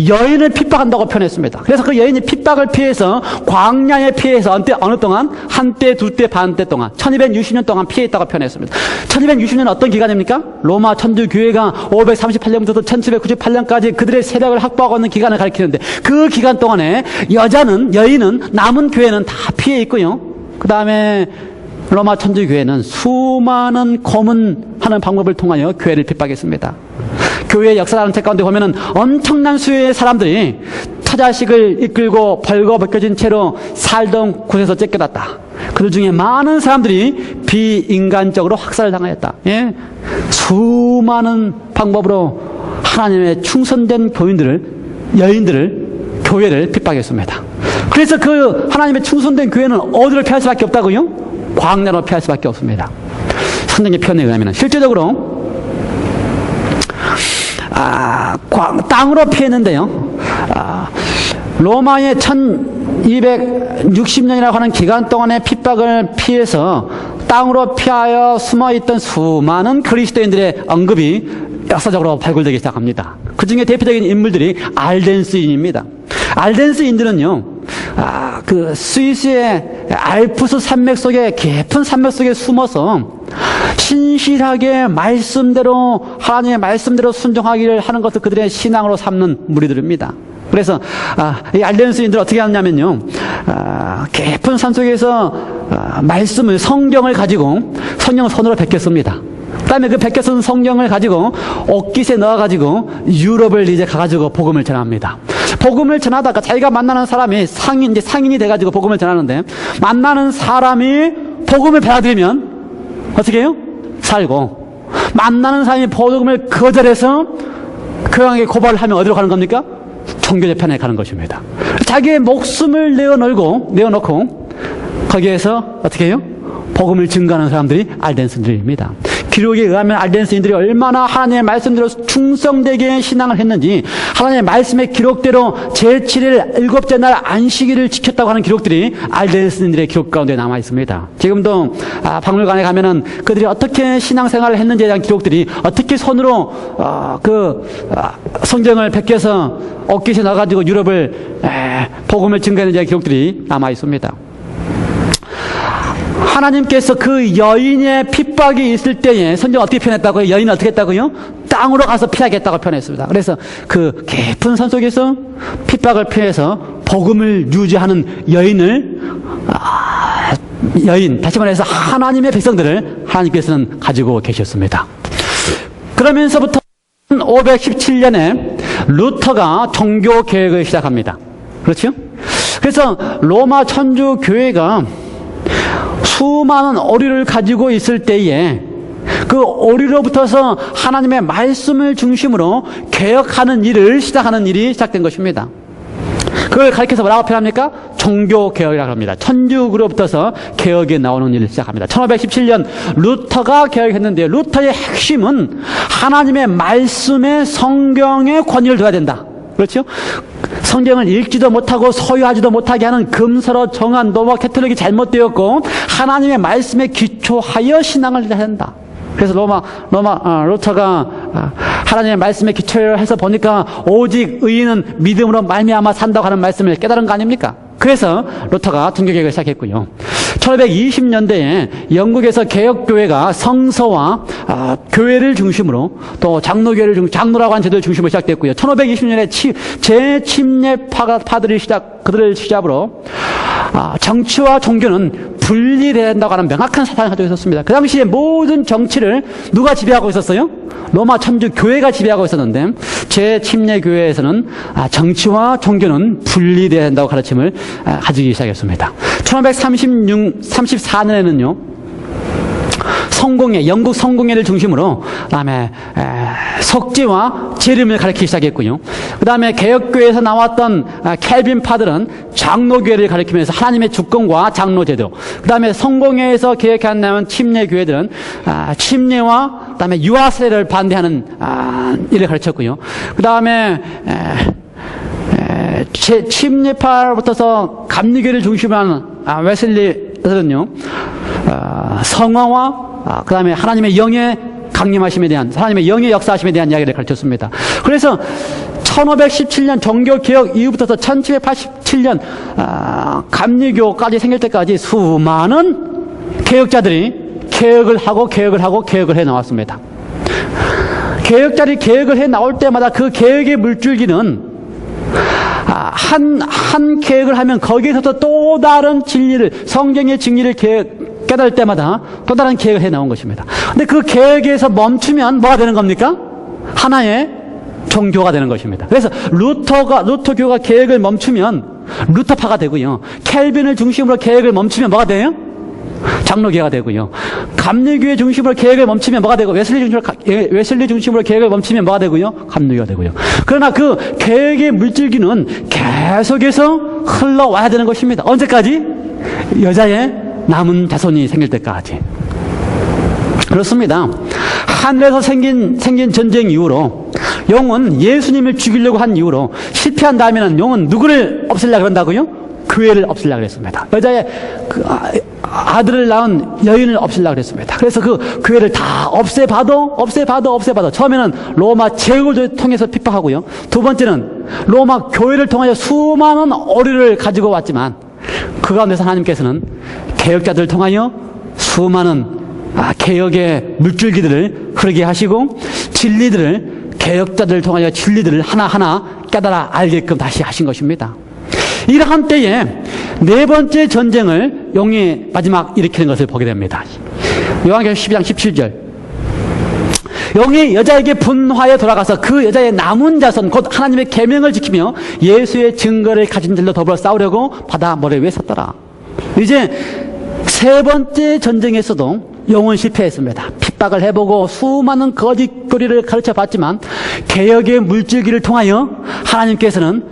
여인을 핍박한다고 표현했습니다. 그래서 그 여인이 핍박을 피해서 광야에 피해서 어느 동안? 한때, 두때, 반때 동안 1260년 동안 피해있다고 표현했습니다. 1260년은 어떤 기간입니까? 로마 천주교회가 538년부터 1798년까지 그들의 세력을 확보하고 있는 기간을 가리키는데 그 기간 동안에 여인은 남은 교회는 다 피해 있고요. 그 다음에 로마 천주교회는 수많은 고문하는 방법을 통하여 교회를 핍박했습니다. 교회의 역사라는 책 가운데 보면은 엄청난 수의 사람들이 처자식을 이끌고 벌거벗겨진 채로 살던 곳에서 쫓겨났다. 그들 중에 많은 사람들이 비인간적으로 학살을 당하였다. 예? 수많은 방법으로 하나님의 충성된 여인들을 교회를 핍박했습니다. 그래서 그 하나님의 충성된 교회는 어디를 피할 수밖에 없다고요? 광야로 피할 수밖에 없습니다. 성경의 표현에 의하면 실제적으로 땅으로 피했는데요. 로마의 1260년이라고 하는 기간 동안의 핍박을 피해서 땅으로 피하여 숨어있던 수많은 그리스도인들의 언급이 역사적으로 발굴되기 시작합니다. 그 중에 대표적인 인물들이 알덴스인입니다. 알덴스인들은요, 그 스위스의 알프스 산맥 속에, 깊은 산맥 속에 숨어서 신실하게 말씀대로, 하나님의 말씀대로 순종하기를 하는 것을 그들의 신앙으로 삼는 무리들입니다. 그래서 이 알덴스인들은 어떻게 하느냐면요, 깊은 산속에서 말씀을, 성경을 가지고 성경을 손으로 베꼈습니다. 그 다음에 그 베껴 쓴 성경을 가지고 옷깃에 넣어가지고 유럽을 이제 가가지고 복음을 전합니다. 복음을 전하다가 자기가 만나는 사람이 상인이 돼가지고 복음을 전하는데, 만나는 사람이 복음을 받아들이면 어떻게 해요? 살고, 만나는 사람이 복음을 거절해서 교황에게 고발을 하면 어디로 가는 겁니까? 종교재판에 가는 것입니다. 자기의 목숨을 내어놓고 거기에서 어떻게 해요? 복음을 증거하는 사람들이 알덴스인들입니다. 기록에 의하면 알덴스인들이 얼마나 하나님의 말씀대로 충성되게 신앙을 했는지, 하나님의 말씀의 기록대로 제7일 일곱째 날 안식일을 지켰다고 하는 기록들이 알덴스인들의 기록 가운데 남아 있습니다. 지금도 박물관에 가면은 그들이 어떻게 신앙생활을 했는지에 대한 기록들이, 어떻게 손으로 성경을 베껴서 옷깃에 넣어가지고 유럽을 복음을 증거했는지의 기록들이 남아 있습니다. 하나님께서 그 여인의 핍박이 있을 때에 성경 어떻게 표현했다고요? 여인은 어떻게 했다고요? 땅으로 가서 피하겠다고 표현했습니다. 그래서 그 깊은 산 속에서 핍박을 피해서 복음을 유지하는 여인, 다시 말해서 하나님의 백성들을 하나님께서는 가지고 계셨습니다. 그러면서부터 517년에 루터가 종교 개혁을 시작합니다. 그렇죠? 그래서 로마 천주교회가 수많은 오류를 가지고 있을 때에 그 오류로부터서 하나님의 말씀을 중심으로 개혁하는 일을 시작하는 일이 시작된 것입니다. 그걸 가리켜서 뭐라고 표현합니까? 종교개혁이라고 합니다. 천주교로부터서 개혁이 나오는 일을 시작합니다. 1517년 루터가 개혁했는데요, 루터의 핵심은 하나님의 말씀에, 성경에 권위를 둬야 된다. 그렇죠? 성경을 읽지도 못하고 소유하지도 못하게 하는 금서로 정한 노마 캐톨릭이 잘못되었고, 하나님의 말씀에 기초하여 신앙을 해야 한다. 그래서 루터가 하나님의 말씀에 기초해서 보니까 오직 의인은 믿음으로 말미암아 산다고 하는 말씀을 깨달은 거 아닙니까? 그래서 루터가 종교개혁을 시작했고요. 1520년대에 영국에서 개혁교회가 성서와 교회를 중심으로, 또 장로라고 하는 제도를 중심으로 시작됐고요. 1520년에 그들을 시작으로 정치와 종교는 분리돼야 한다고 하는 명확한 사상을 가지고 있었습니다. 그 당시에 모든 정치를 누가 지배하고 있었어요? 로마 천주교회가 지배하고 있었는데, 제침례교회에서는 정치와 종교는 분리돼야 한다고 가르침을 가지기 시작했습니다. 1534년에는요, 영국 성공회를 중심으로, 그 다음에 속죄와 재림을 가르치기 시작했고요. 그 다음에 개혁교회에서 나왔던 켈빈 파들은 장로교회를 가르치면서 하나님의 주권과 장로제도, 그 다음에 성공회에서 개혁한 침례교회들은 침례와 그 다음에 유아세례를 반대하는 일을 가르쳤고요. 그 다음에 침례파로부터서 감리교회를 중심으로 하는 웨슬리들은요, 성화와 그 다음에 하나님의 영의 강림하심에 대한, 하나님의 영의 역사하심에 대한 이야기를 가르쳤습니다. 그래서 1517년 종교개혁 이후부터 1787년 감리교까지 생길 때까지 수많은 개혁자들이 개혁을 해 나왔습니다. 개혁자들이 개혁을 해 나올 때마다 그 개혁의 물줄기는 한 개혁을 하면 거기에서부터 또 다른 진리를, 성경의 진리를 깨달을 때마다 또 다른 개혁을 해 나온 것입니다. 근데 그 개혁에서 멈추면 뭐가 되는 겁니까? 하나의 종교가 되는 것입니다. 그래서 루터교가 개혁을 멈추면 루터파가 되고요. 켈빈을 중심으로 개혁을 멈추면 뭐가 돼요? 장로교가 되고요. 감리교회 중심으로 개혁을 멈추면 뭐가 되고, 웨슬리 중심으로 개혁을 멈추면 뭐가 되고요? 감리교가 되고요. 그러나 그 개혁의 물줄기는 계속해서 흘러와야 되는 것입니다. 언제까지? 여자의 남은 자손이 생길 때까지. 그렇습니다. 하늘에서 생긴 전쟁 이후로 용은 예수님을 죽이려고 한 이유로 실패한 다음에는 용은 누구를 없애려고 그런다고요? 교회를 없애려고 그랬습니다. 여자의 아들을 낳은 여인을 없애려고 그랬습니다. 그래서 그 교회를 다 없애봐도 처음에는 로마 제국을 통해서 핍박하고요. 두 번째는 로마 교회를 통하여 수많은 오류를 가지고 왔지만 그 가운데서 하나님께서는 개혁자들을 통하여 수많은 개혁의 물줄기들을 흐르게 하시고 진리들을 개혁자들을 통하여 진리들을 하나하나 깨달아 알게끔 다시 하신 것입니다. 이러한 때에 네 번째 전쟁을 용이 마지막 일으키는 것을 보게 됩니다. 요한계시록 12장 17절. 용이 여자에게 분화에 돌아가서 그 여자의 남은 자손 곧 하나님의 계명을 지키며 예수의 증거를 가진 자들로 더불어 싸우려고 바다 모래 위에 섰더라. 이제 세 번째 전쟁에서도 용은 실패했습니다. 핍박을 해보고 수많은 거짓 교리를 가르쳐 봤지만 개혁의 물줄기를 통하여 하나님께서는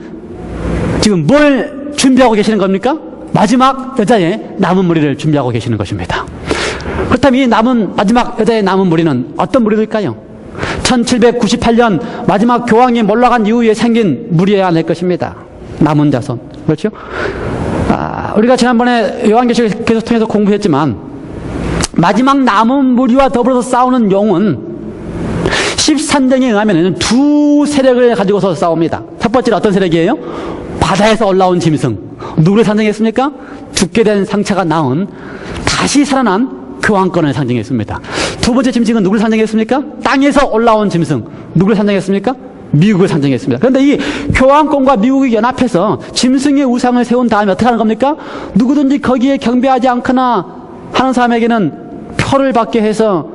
지금 뭘 준비하고 계시는 겁니까? 마지막 여자의 남은 무리를 준비하고 계시는 것입니다. 그렇다면 이 마지막 여자의 남은 무리는 어떤 무리일까요? 1798년 마지막 교황이 몰락한 이후에 생긴 무리여야 할 것입니다. 남은 자손. 그렇죠? 우리가 지난번에 요한계시록을 계속 통해서 공부했지만 마지막 남은 무리와 더불어서 싸우는 용은 13장에 의하면 두 세력을 가지고서 싸웁니다. 첫 번째는 어떤 세력이에요? 바다에서 올라온 짐승. 누구를 상징했습니까? 죽게 된 상처가 나온 다시 살아난 교황권을 상징했습니다. 두 번째 짐승은 누구를 상징했습니까? 땅에서 올라온 짐승. 누구를 상징했습니까? 미국을 상징했습니다. 그런데 이 교황권과 미국이 연합해서 짐승의 우상을 세운 다음에 어떻게 하는 겁니까? 누구든지 거기에 경배하지 않거나 하는 사람에게는 표를 받게 해서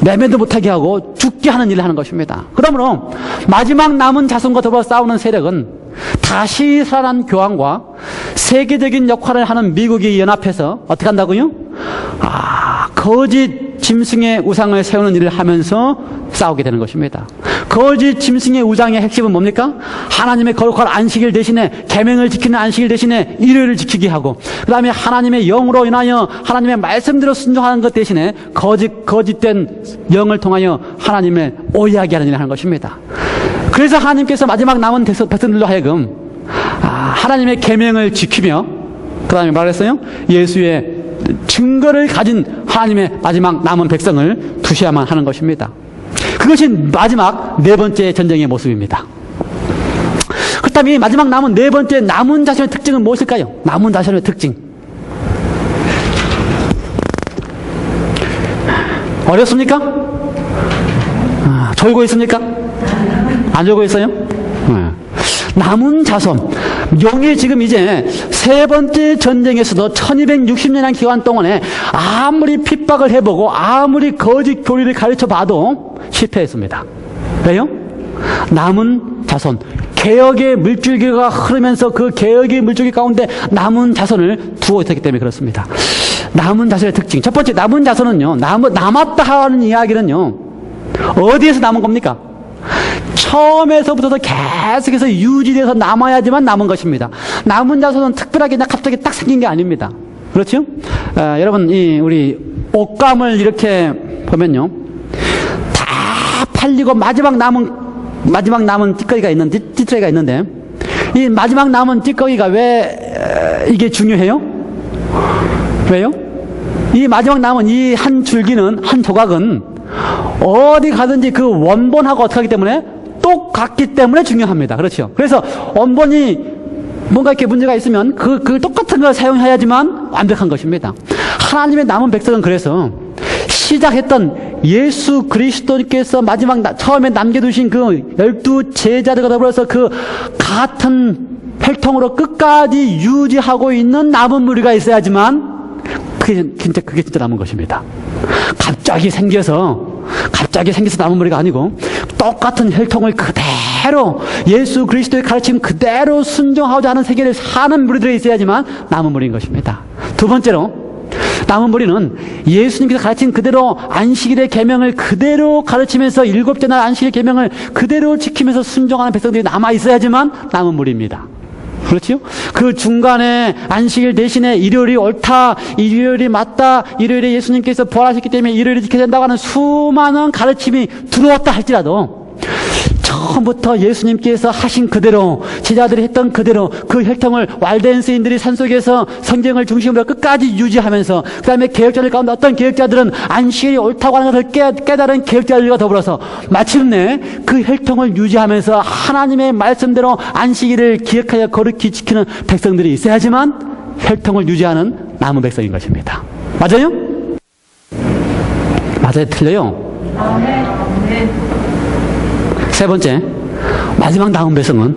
매매도 못하게 하고 죽게 하는 일을 하는 것입니다. 그러므로 마지막 남은 자손과 더불어 싸우는 세력은 다시 살아난 교황과 세계적인 역할을 하는 미국이 연합해서 어떻게 한다고요? 거짓 짐승의 우상을 세우는 일을 하면서 싸우게 되는 것입니다. 거짓 짐승의 우상의 핵심은 뭡니까? 하나님의 거룩한 안식일 대신에 계명을 지키는 안식일 대신에 일요일을 지키게 하고 그 다음에 하나님의 영으로 인하여 하나님의 말씀대로 순종하는 것 대신에 거짓된 영을 통하여 하나님을 오해하게 하는 일을 하는 것입니다. 그래서 하나님께서 마지막 남은 백성들로 하여금 하나님의 계명을 지키며 그 다음에 말했어요? 예수의 증거를 가진 하나님의 마지막 남은 백성을 두셔야만 하는 것입니다. 그것이 마지막 네 번째 전쟁의 모습입니다. 그렇다면 이 마지막 남은 네 번째 남은 자손의 특징은 무엇일까요? 남은 자손의 특징. 어렵습니까? 졸고 있습니까? 안 졸고 있어요? 남은 자손. 용이 지금 이제 세 번째 전쟁에서도 1260년이라는 기간 동안에 아무리 핍박을 해보고 아무리 거짓 교리를 가르쳐봐도 실패했습니다. 왜요? 남은 자손. 개혁의 물줄기가 흐르면서 그 개혁의 물줄기 가운데 남은 자손을 두고 있었기 때문에 그렇습니다. 남은 자손의 특징. 첫 번째 남은 자손은요. 남았다 하는 이야기는요. 어디에서 남은 겁니까? 처음에서부터 계속해서 유지돼서 남아야지만 남은 것입니다. 남은 자손은 특별하게 갑자기 딱 생긴 게 아닙니다. 그렇죠? 여러분, 우리 옷감을 이렇게 보면요. 다 팔리고 마지막 남은 찌꺼기가 있는데, 이 마지막 남은 찌꺼기가 왜 이게 중요해요? 왜요? 이 마지막 남은 이 한 줄기는, 한 조각은 어디 가든지 그 원본하고 어떻게 하기 때문에 똑같기 때문에 중요합니다. 그렇죠? 그래서 원본이 뭔가 이렇게 문제가 있으면 그 똑같은 걸 사용해야지만 완벽한 것입니다. 하나님의 남은 백성은 그래서 시작했던 예수 그리스도께서 마지막 처음에 남겨두신 그 12 제자들과 더불어서 그 같은 혈통으로 끝까지 유지하고 있는 남은 무리가 있어야지만 그게 진짜 남은 것입니다. 갑자기 생겨서 남은 무리가 아니고 똑같은 혈통을 그대로 예수 그리스도의 가르침 그대로 순종하고자 하는 세계를 사는 무리들이 있어야지만 남은 무리인 것입니다. 두 번째로 남은 무리는 예수님께서 가르친 그대로 안식일의 계명을 그대로 가르치면서 7째 날 안식일 계명을 그대로 지키면서 순종하는 백성들이 남아 있어야지만 남은 무리입니다. 그렇지요? 그 중간에 안식일 대신에 일요일이 옳다, 일요일이 맞다, 일요일에 예수님께서 부활하셨기 때문에 일요일을 지켜야 된다고 하는 수많은 가르침이 들어왔다 할지라도 처음부터 예수님께서 하신 그대로, 제자들이 했던 그대로 그 혈통을 왈덴스인들이 산속에서 성경을 중심으로 끝까지 유지하면서, 그 다음에 개혁자들 가운데 어떤 개혁자들은 안식일이 옳다고 하는 것을 깨달은 개혁자들과 더불어서 마침내 그 혈통을 유지하면서 하나님의 말씀대로 안식일을 기억하여 거룩히 지키는 백성들이 있어야지만 혈통을 유지하는 남은 백성인 것입니다. 맞아요? 맞아요? 틀려요? 세 번째, 마지막 남은 백성은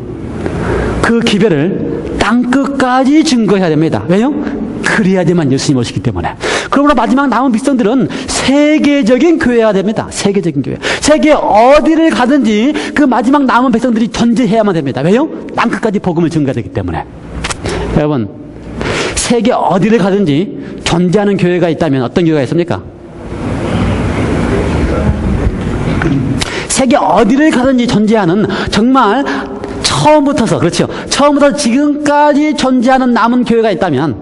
그 기별을 땅끝까지 증거해야 됩니다. 왜요? 그래야지만 예수님 오시기 때문에. 그러므로 마지막 남은 백성들은 세계적인 교회가 됩니다. 세계적인 교회. 세계 어디를 가든지 그 마지막 남은 백성들이 존재해야만 됩니다. 왜요? 땅끝까지 복음을 증거하기 때문에. 여러분, 세계 어디를 가든지 존재하는 교회가 있다면 어떤 교회가 있습니까? 세계 어디를 가든지 존재하는, 정말 처음부터서, 그렇죠, 처음부터 지금까지 존재하는 남은 교회가 있다면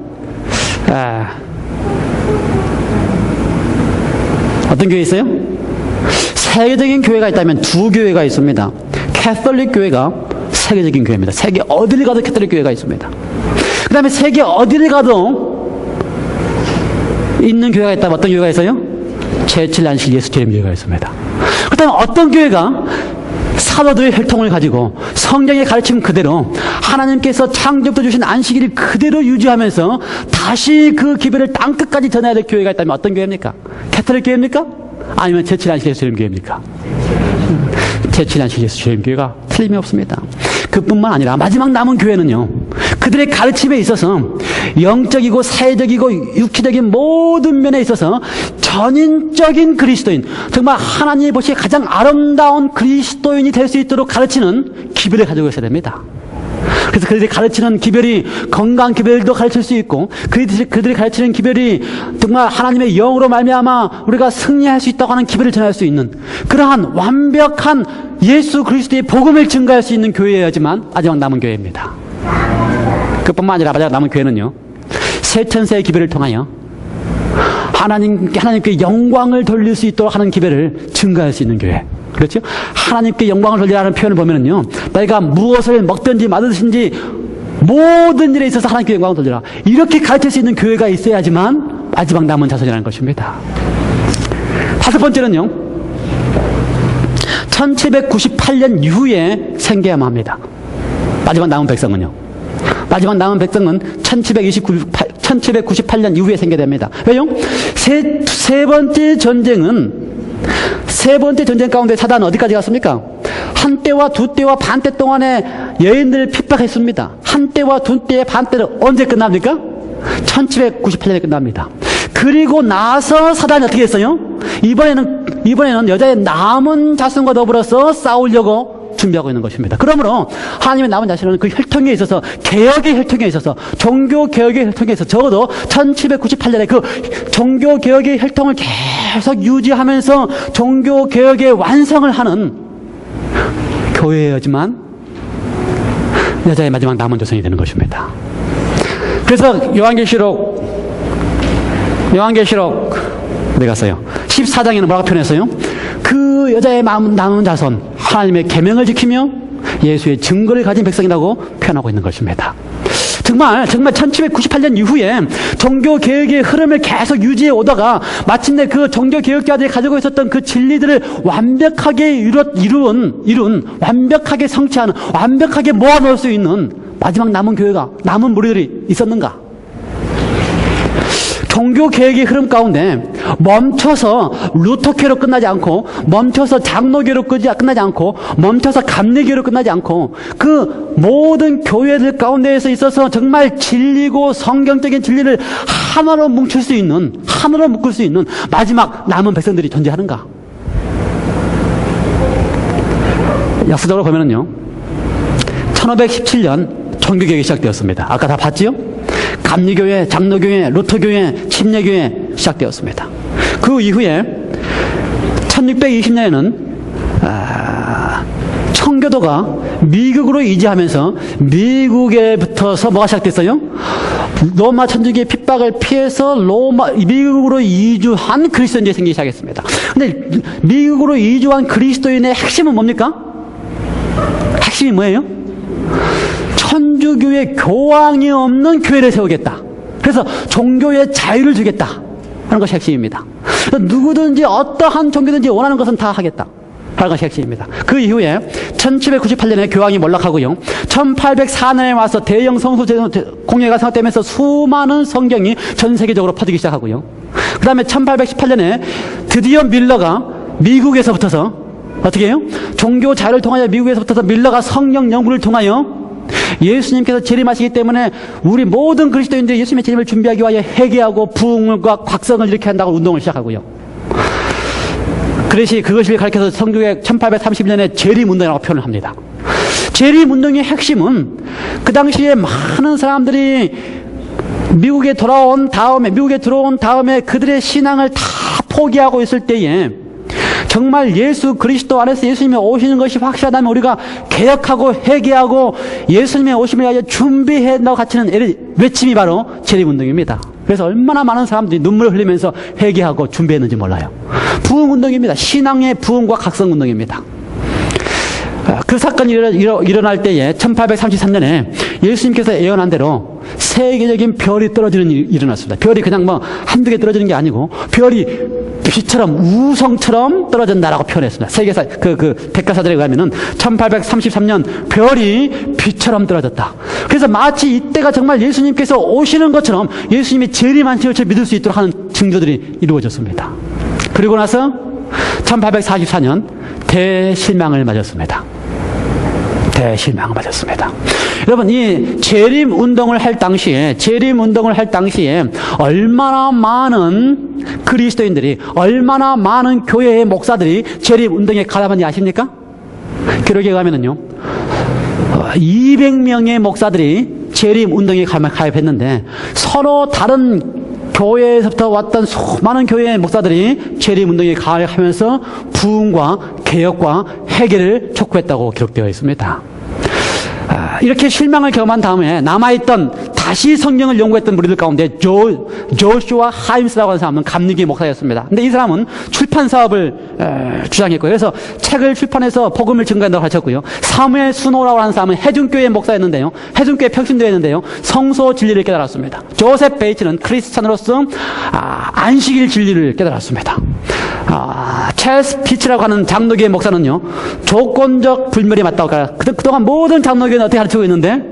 어떤 교회 있어요? 세계적인 교회가 있다면 두 교회가 있습니다. 캐톨릭 교회가 세계적인 교회입니다. 세계 어디를 가도 캐톨릭 교회가 있습니다. 그 다음에 세계 어디를 가도 있는 교회가 있다면 어떤 교회가 있어요? 제7 안식 예수 재림 교회가 있습니다. 그 다음에 어떤 교회가 사도들의 혈통을 가지고 성경의 가르침 그대로 하나님께서 창조부터 주신 안식일을 그대로 유지하면서 다시 그 기별을 땅끝까지 전해야 될 교회가 있다면 어떤 교회입니까? 캐톨릭 교회입니까? 아니면 제7 안식 예수 재림 교회입니까? 제7 안식 예수 재림 교회가 틀림이 없습니다. 그뿐만 아니라 마지막 남은 교회는요, 그들의 가르침에 있어서 영적이고 사회적이고 육체적인 모든 면에 있어서 전인적인 그리스도인, 정말 하나님이 보시기에 가장 아름다운 그리스도인이 될 수 있도록 가르치는 기별을 가지고 있어야 됩니다. 그래서 그들이 가르치는 기별이 건강 기별도 가르칠 수 있고, 그들이 가르치는 기별이 정말 하나님의 영으로 말미암아 우리가 승리할 수 있다고 하는 기별을 전할 수 있는 그러한 완벽한 예수 그리스도의 복음을 증거할 수 있는 교회여야지만 마지막 남은 교회입니다. 그뿐만 아니라 마지막 남은 교회는요, 새 천세의 기별을 통하여 하나님께 영광을 돌릴 수 있도록 하는 기별을 증거할 수 있는 교회. 그렇죠? 하나님께 영광을 돌리라는 표현을 보면은요, 너희가 무엇을 먹든지 마든지 모든 일에 있어서 하나님께 영광을 돌리라, 이렇게 가르칠 수 있는 교회가 있어야지만 마지막 남은 자손이라는 것입니다. 다섯 번째는요, 1798년 이후에 생겨야만 합니다. 마지막 남은 백성은요, 마지막 남은 백성은 1798년 이후에 생겨야 됩니다. 왜요? 세 번째 전쟁은, 세 번째 전쟁 가운데 사단은 어디까지 갔습니까? 한 때와 두 때와 반 때 동안에 여인들을 핍박했습니다. 한 때와 두 때의 반 때는 언제 끝납니까? 1798년에 끝납니다. 그리고 나서 사단이 어떻게 했어요? 이번에는 여자의 남은 자손과 더불어서 싸우려고 준비하고 있는 것입니다. 그러므로 하나님의 남은 자손은 그 혈통에 있어서, 개혁의 혈통에 있어서, 종교 개혁의 혈통에 있어서 적어도 1798년에 그 종교 개혁의 혈통을 계속 유지하면서 종교 개혁의 완성을 하는 교회여지만 여자의 마지막 남은 자손이 되는 것입니다. 그래서 요한계시록 어디 갔어요? 14장에는 뭐라고 표현했어요? 그 여자의 남은 자손, 하나님의 계명을 지키며 예수의 증거를 가진 백성이라고 표현하고 있는 것입니다. 정말 1798년 이후에 종교개혁의 흐름을 계속 유지해 오다가 마침내 그 종교개혁자들이 가지고 있었던 그 진리들을 완벽하게 이룬 완벽하게 성취하는, 완벽하게 모아놓을 수 있는 마지막 남은 교회가, 남은 무리들이 있었는가? 종교개혁의 흐름 가운데 멈춰서 루터교로 끝나지 않고, 멈춰서 장로교로 끝나지 않고, 멈춰서 감리교로 끝나지 않고, 그 모든 교회들 가운데에서 있어서 정말 진리고 성경적인 진리를 하나로 뭉칠 수 있는, 하나로 묶을 수 있는 마지막 남은 백성들이 존재하는가? 역사적으로 보면은요, 1517년 종교개혁이 시작되었습니다. 아까 다 봤지요? 감리교회, 장로교회, 루터교회, 침례교회 시작되었습니다. 그 이후에 1620년에는 청교도가 미국으로 이주하면서 미국에 붙어서 뭐가 시작됐어요? 로마 천주교의 핍박을 피해서 미국으로 이주한 그리스도인들이 생기기 시작했습니다. 근데 미국으로 이주한 그리스도인의 핵심은 뭡니까? 핵심이 뭐예요? 천주교의 교황이 없는 교회를 세우겠다. 그래서 종교의 자유를 주겠다 하는 것이 핵심입니다. 누구든지 어떠한 종교든지 원하는 것은 다 하겠다 하는 것이 핵심입니다. 그 이후에 1798년에 교황이 몰락하고요, 1804년에 와서 대형 성수 공예가 생각되면서 수많은 성경이 전 세계적으로 퍼지기 시작하고요, 그 다음에 1818년에 드디어 밀러가 미국에서부터서 어떻게 해요? 종교 자유를 통하여 미국에서부터 밀러가 성경 연구를 통하여 예수님께서 재림하시기 때문에 우리 모든 그리스도인들이 예수님의 재림을 준비하기 위하여 회개하고 부흥과 각성을 일으켜야 한다고 운동을 시작하고요. 그것이 가르쳐서 성경에 1830년에 재림운동이라고 표현을 합니다. 재림운동의 핵심은 그 당시에 많은 사람들이 미국에 들어온 다음에 그들의 신앙을 다 포기하고 있을 때에 정말 예수 그리스도 안에서 예수님이 오시는 것이 확실하다면 우리가 개혁하고 회개하고 예수님의 오심을 위하여 준비해 나고 갇히는 외침이 바로 재림운동입니다. 그래서 얼마나 많은 사람들이 눈물을 흘리면서 회개하고 준비했는지 몰라요. 부흥운동입니다. 신앙의 부흥과 각성운동입니다. 그 사건이 일어날 때에 1833년에 예수님께서 예언한 대로 세계적인 별이 떨어지는 일이 일어났습니다. 별이 그냥 한두 개 떨어지는 게 아니고 별이 빛처럼 우성처럼 떨어진다라고 표현했습니다. 세계사 백과사전에 의하면은 1833년 별이 빛처럼 떨어졌다. 그래서 마치 이때가 정말 예수님께서 오시는 것처럼 예수님이 재림하신 것을 믿을 수 있도록 하는 징조들이 이루어졌습니다. 그리고 나서 1844년 대실망을 맞았습니다. 여러분, 이 재림운동을 할 당시에 얼마나 많은 그리스도인들이, 얼마나 많은 교회의 목사들이 재림운동에 가담한지 아십니까? 기록에 의하면은요, 200명의 목사들이 재림운동에 가입했는데 서로 다른 교회에서부터 왔던 수많은 교회의 목사들이 재림운동에 가입하면서 부흥과 개혁과 회개를 촉구했다고 기록되어 있습니다. 이렇게 실망을 경험한 다음에 남아있던 다시 성경을 연구했던 무리들 가운데 조슈아 하임스라고 하는 사람은 감리교의 목사였습니다. 근데 이 사람은 출판 사업을 주장했고요. 그래서 책을 출판해서 복음을 증거한다고 하셨고요. 사무엘 수노라고 하는 사람은 해중교회 목사였는데요. 해중교회 평신도였는데요. 성소 진리를 깨달았습니다. 조셉 베이츠는 크리스찬으로서 안식일 진리를 깨달았습니다. 찰스 피츠라고 하는 장로교의 목사는요, 조건적 불멸이 맞다고 그동안 모든 장로교는 어떻게 가르치고 있는데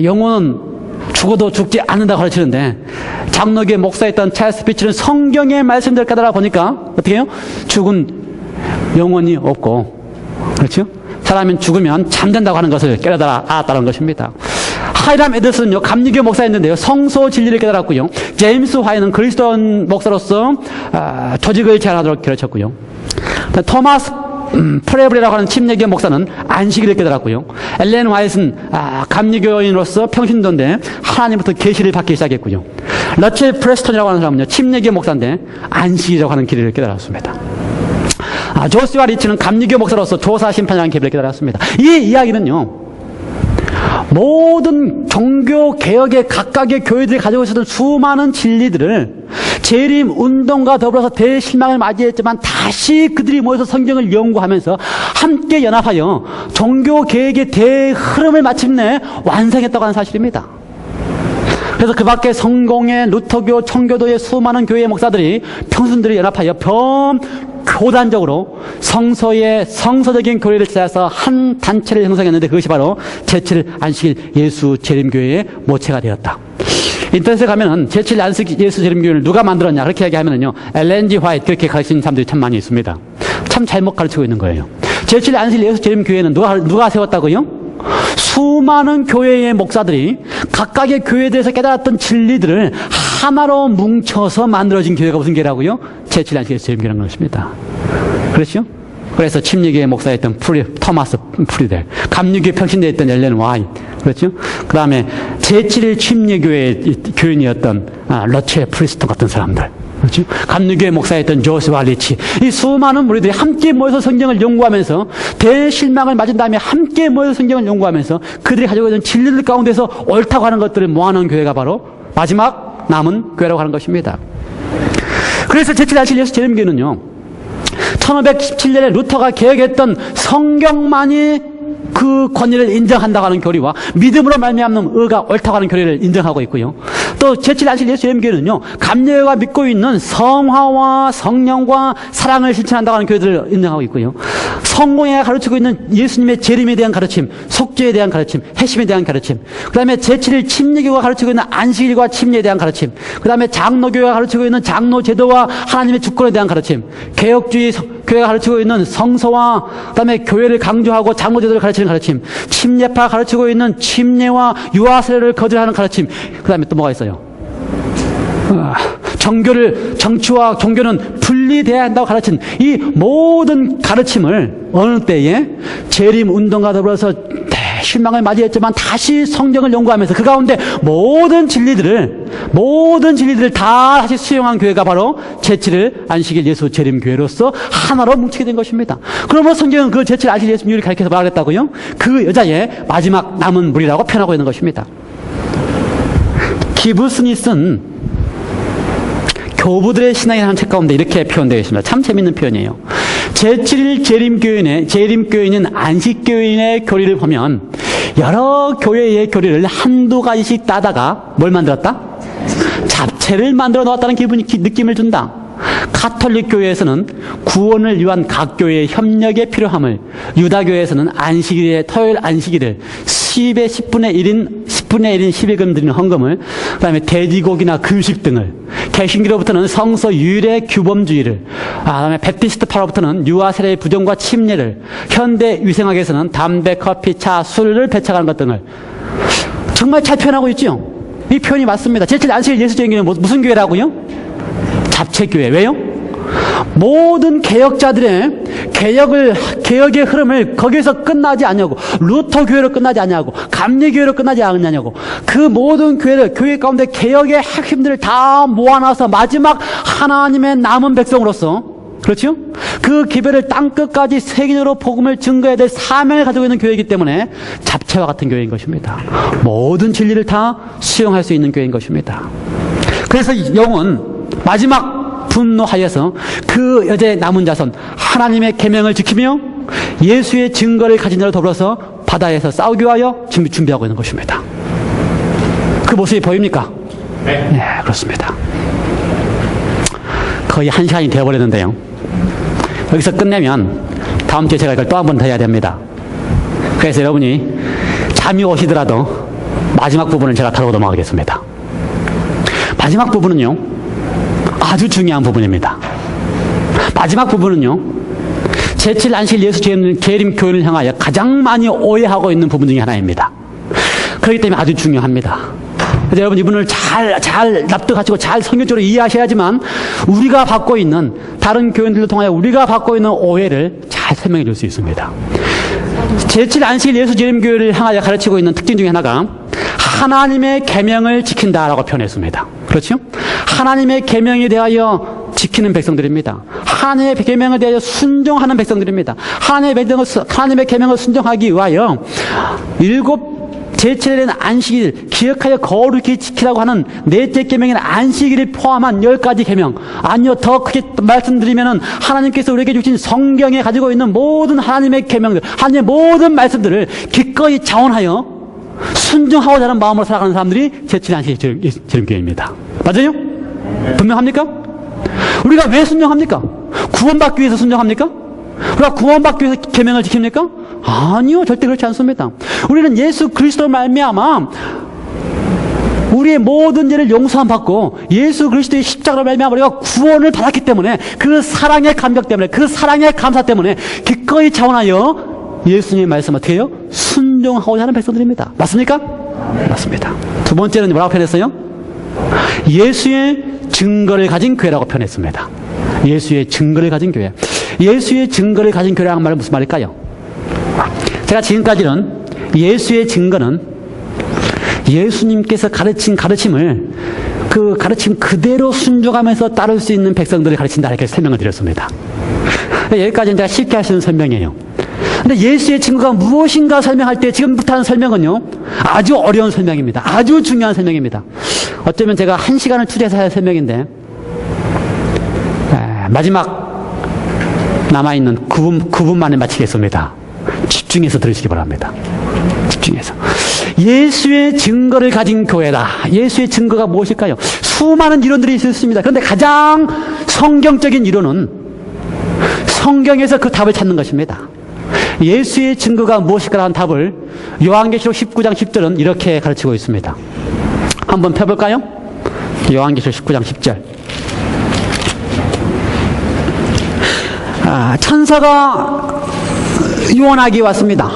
영혼은 죽어도 죽지 않는다고 가르치는데, 장로교의 목사였던 찰스 피츠는 성경의 말씀들을 깨달아 보니까 어떻게 해요? 죽은 영혼이 없고, 그렇죠? 사람은 죽으면 잠든다고 하는 것을 알았다는 것입니다. 하이람 에더슨은요, 감리교 목사였는데요, 성소 진리를 깨달았고요. 제임스 화이는 그리스도인 목사로서 조직을 제안하도록 가르쳤고요. 토마스 프레블이라고 하는 침례교 목사는 안식일을 깨달았고요. 엘렌 화이트는 감리교인으로서 평신도인데 하나님부터 계시를 받기 시작했고요. 러첼 프레스턴이라고 하는 사람은요, 침례교 목사인데 안식이라고 하는 길을 깨달았습니다. 조슈아 리치는 감리교 목사로서 조사 심판이라는 길을 깨달았습니다. 이 이야기는요, 모든 종교 개혁의 각각의 교회들이 가지고 있었던 수많은 진리들을 재림운동과 더불어서 대실망을 맞이했지만 다시 그들이 모여서 성경을 연구하면서 함께 연합하여 종교 개혁의 대흐름을 마침내 완성했다고 하는 사실입니다. 그래서 그 밖에 성공회, 루터교, 청교도의 수많은 교회의 목사들이, 평신들이 연합하여 교단적으로 성서적인 교회를 찾아서 한 단체를 형성했는데, 그것이 바로 제7 안식일 예수 재림교회의 모체가 되었다. 인터넷에 가면은 제7 안식 예수 재림교회를 누가 만들었냐 그렇게 얘기하면은요, 엘렌 G 화이트 그렇게 가르치는 사람들이 참 많이 있습니다. 참 잘못 가르치고 있는 거예요. 제7 안식 예수 재림교회는 누가 세웠다고요? 수많은 교회의 목사들이 각각의 교회들에서 깨달았던 진리들을 하나로 뭉쳐서 만들어진 교회가 무슨 교회라고요? 제7 안식 예수 재림교회라는 것입니다. 그렇죠? 그래서 침례교회 목사였던 토마스 프리델, 감리교회 평신도였던 엘렌 화이트, 그렇죠? 그 다음에 제7일 침례교회 교인이었던 러첼 프리스턴 같은 사람들, 그렇죠? 감리교회 목사였던 조슈아 리치, 이 수많은 무리들이 함께 모여서 성경을 연구하면서 대실망을 맞은 다음에 함께 모여서 성경을 연구하면서 그들이 가지고 있는 진리들 가운데서 옳다고 하는 것들을 모아놓은 교회가 바로 마지막 남은 교회라고 하는 것입니다. 그래서 제7 안식 예수 재림교회는요, 1517년에 루터가 개혁했던 성경만이 그 권위를 인정한다고 하는 교리와 믿음으로 말미암는 의가 옳다고 하는 교리를 인정하고 있고요. 또 제7일 안식 예수 예림교회는요, 감리교회가 믿고 있는 성화와 성령과 사랑을 실천한다고 하는 교회들을 인정하고 있고요. 성공회가 가르치고 있는 예수님의 재림에 대한 가르침, 속죄에 대한 가르침, 회심에 대한 가르침, 그 다음에 제7일 침례교가 가르치고 있는 안식일과 침례에 대한 가르침, 그 다음에 장로교회가 가르치고 있는 장로 제도와 하나님의 주권에 대한 가르침, 개혁주의 교회가 가르치고 있는 성서와 그 다음에 교회를 강조하고 장로 제도를 가르치는 가르침, 침례파가 가르치고 있는 침례와 유아 세례를 거절하는 가르침, 그 다음에 또 뭐가 있어요? 정치와 종교는 분리돼야 한다고 가르친 이 모든 가르침을 어느 때에 재림운동과 더불어서 대실망을 맞이했지만 다시 성경을 연구하면서 그 가운데 모든 진리들을 다 다시 수용한 교회가 바로 제7일 안식일 예수 재림교회로서 하나로 뭉치게 된 것입니다. 그러면 성경은 그 제7일 안식일 예수 유를 가리켜서 말하겠다고요? 그 여자의 마지막 남은 무리라고 표현하고 있는 것입니다. 기브슨이 쓴 교부들의 신앙이라는 책 가운데 이렇게 표현되어 있습니다. 참 재밌는 표현이에요. 제7일 재림교인인 안식교인의 교리를 보면 여러 교회의 교리를 한두 가지씩 따다가 뭘 만들었다? 잡채를 만들어 놓았다는 느낌을 준다. 가톨릭 교회에서는 구원을 위한 각 교회의 협력에 필요함을, 유다교회에서는 토요일 안식일을 10의 10분의 1인 10일금 드리는 헌금을, 그 다음에 돼지고기나 금식 등을, 개신교로부터는 성서 유일의 규범주의를, 그 다음에 베프티스트파로부터는 유아 세례의 부정과 침례를, 현대 위생학에서는 담배, 커피, 차, 술을 배척하는 것 등을 정말 잘 표현하고 있죠. 이 표현이 맞습니다. 제7 안식일 예수적인 교회는 무슨 교회라고요? 잡채교회. 왜요? 모든 개혁자들의 개혁의 흐름을 거기서 끝나지 않냐고, 루터 교회로 끝나지 않냐고, 감리교회로 끝나지 않냐고, 그 모든 교회 가운데 개혁의 핵심들을 다 모아놔서 마지막 하나님의 남은 백성으로서, 그렇죠? 그 기별을 땅끝까지 세계적으로 복음을 증거해야 될 사명을 가지고 있는 교회이기 때문에 잡채와 같은 교회인 것입니다. 모든 진리를 다 수용할 수 있는 교회인 것입니다. 그래서 영은 마지막 분노하여서 그 여자의 남은 자손 하나님의 계명을 지키며 예수의 증거를 가진 자로 더불어서 바다에서 싸우기 위하여 준비하고 있는 것입니다. 그 모습이 보입니까? 네, 그렇습니다. 거의 1시간이 되어버렸는데요. 여기서 끝내면 다음 주에 제가 이걸 또 한 번 더 해야 됩니다. 그래서 여러분이 잠이 오시더라도 마지막 부분을 제가 다루고 넘어가겠습니다. 마지막 부분은요, 아주 중요한 부분입니다. 마지막 부분은요, 제7 안식일 예수 재림 교회를 향하여 가장 많이 오해하고 있는 부분 중에 하나입니다. 그렇기 때문에 아주 중요합니다. 그래서 여러분 이분을 잘 납득하시고 잘 성경적으로 이해하셔야지만 우리가 받고 있는, 다른 교인들을 통하여 우리가 받고 있는 오해를 잘 설명해 줄 수 있습니다. 제7 안식일 예수 재림 교회를 향하여 가르치고 있는 특징 중에 하나가 하나님의 계명을 지킨다라고 표현했습니다. 그렇죠? 하나님의 계명에 대하여 지키는 백성들입니다. 하나님의 계명에 대하여 순종하는 백성들입니다. 하나님의 계명을 순종하기 위하여 제7일에는 안식일, 기억하여 거룩히 지키라고 하는 넷째 계명인 안식일을 포함한 10가지 계명, 아니요 더 크게 말씀드리면은 하나님께서 우리에게 주신 성경에 가지고 있는 모든 하나님의 계명들, 하나님의 모든 말씀들을 기꺼이 자원하여 순종하고자 하는 마음으로 살아가는 사람들이 제7일 안식일 재림교회입니다. 맞아요? 분명합니까? 우리가 왜 순종합니까? 구원받기 위해서 순종합니까? 우리가 구원받기 위해서 계명을 지킵니까? 아니요, 절대 그렇지 않습니다. 우리는 예수 그리스도로 말미암아 우리의 모든 죄를 용서함 받고 예수 그리스도의 십자가로 말미암아 우리가 구원을 받았기 때문에, 그 사랑의 감격 때문에, 그 사랑의 감사 때문에 기꺼이 자원하여 예수님의 말씀 어떻게 해요? 순종하고자 하는 백성들입니다. 맞습니까? 맞습니다. 두 번째는 뭐라고 표현했어요? 예수의 증거를 가진 교회라고 표현했습니다. 예수의 증거를 가진 교회. 예수의 증거를 가진 교회라는 말은 무슨 말일까요? 제가 지금까지는 예수의 증거는 예수님께서 가르친 가르침을 그 가르침 그대로 순종하면서 따를 수 있는 백성들을 가르친다, 이렇게 설명을 드렸습니다. 여기까지는 제가 쉽게 할 수 있는 설명이에요. 근데 예수의 증거가 무엇인가 설명할 때 지금부터 하는 설명은요, 아주 어려운 설명입니다. 아주 중요한 설명입니다. 어쩌면 제가 1시간을 투자해서 할 설명인데, 마지막 남아있는 9분 만에 마치겠습니다. 집중해서 들으시기 바랍니다. 집중해서. 예수의 증거를 가진 교회다. 예수의 증거가 무엇일까요? 수많은 이론들이 있습니다. 그런데 가장 성경적인 이론은 성경에서 그 답을 찾는 것입니다. 예수의 증거가 무엇일까라는 답을 요한계시록 19장 10절은 이렇게 가르치고 있습니다. 한번 펴볼까요? 요한계시록 19장 10절. 천사가 요한에게 왔습니다.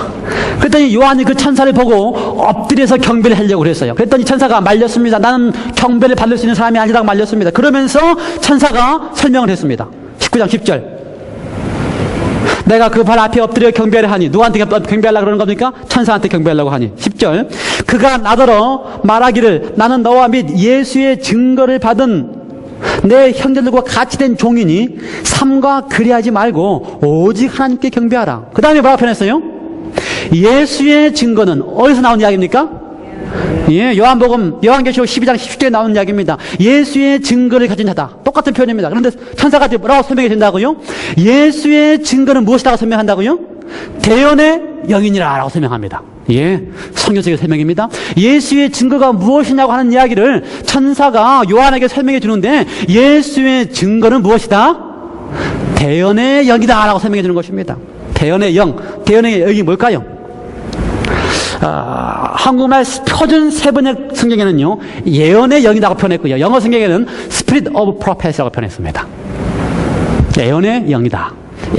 그랬더니 요한이 그 천사를 보고 엎드려서 경배를 하려고 그랬어요. 그랬더니 천사가 말렸습니다. 나는 경배를 받을 수 있는 사람이 아니라고 말렸습니다. 그러면서 천사가 설명을 했습니다. 19장 10절. 내가 그 발 앞에 엎드려 경배를 하니, 누구한테 경배하려고 그러는 겁니까? 천사한테 경배하려고 하니. 10절. 그가 나더러 말하기를 나는 너와 및 예수의 증거를 받은 내 형제들과 같이 된 종이니 삼가 그리하지 말고 오직 하나님께 경배하라. 그 다음에 뭐라고 표현했어요? 예수의 증거는 어디서 나온 이야기입니까? 요한계시록 12장 10절에 나오는 이야기입니다. 예수의 증거를 가진 자다. 똑같은 표현입니다. 그런데 천사가 뭐라고 설명해 준다고요? 예수의 증거는 무엇이라고 설명한다고요? 대언의 영이니라 라고 설명합니다. 성경적인 설명입니다. 예수의 증거가 무엇이냐고 하는 이야기를 천사가 요한에게 설명해 주는데 예수의 증거는 무엇이다? 대언의 영이다 라고 설명해 주는 것입니다. 대언의 영. 대언의 영이 뭘까요? 한국말 표준 세번역 성경에는요, 예언의 영이라고 표현했고요. 영어 성경에는 Spirit of Prophecy라고 표현했습니다. 예언의 영이다.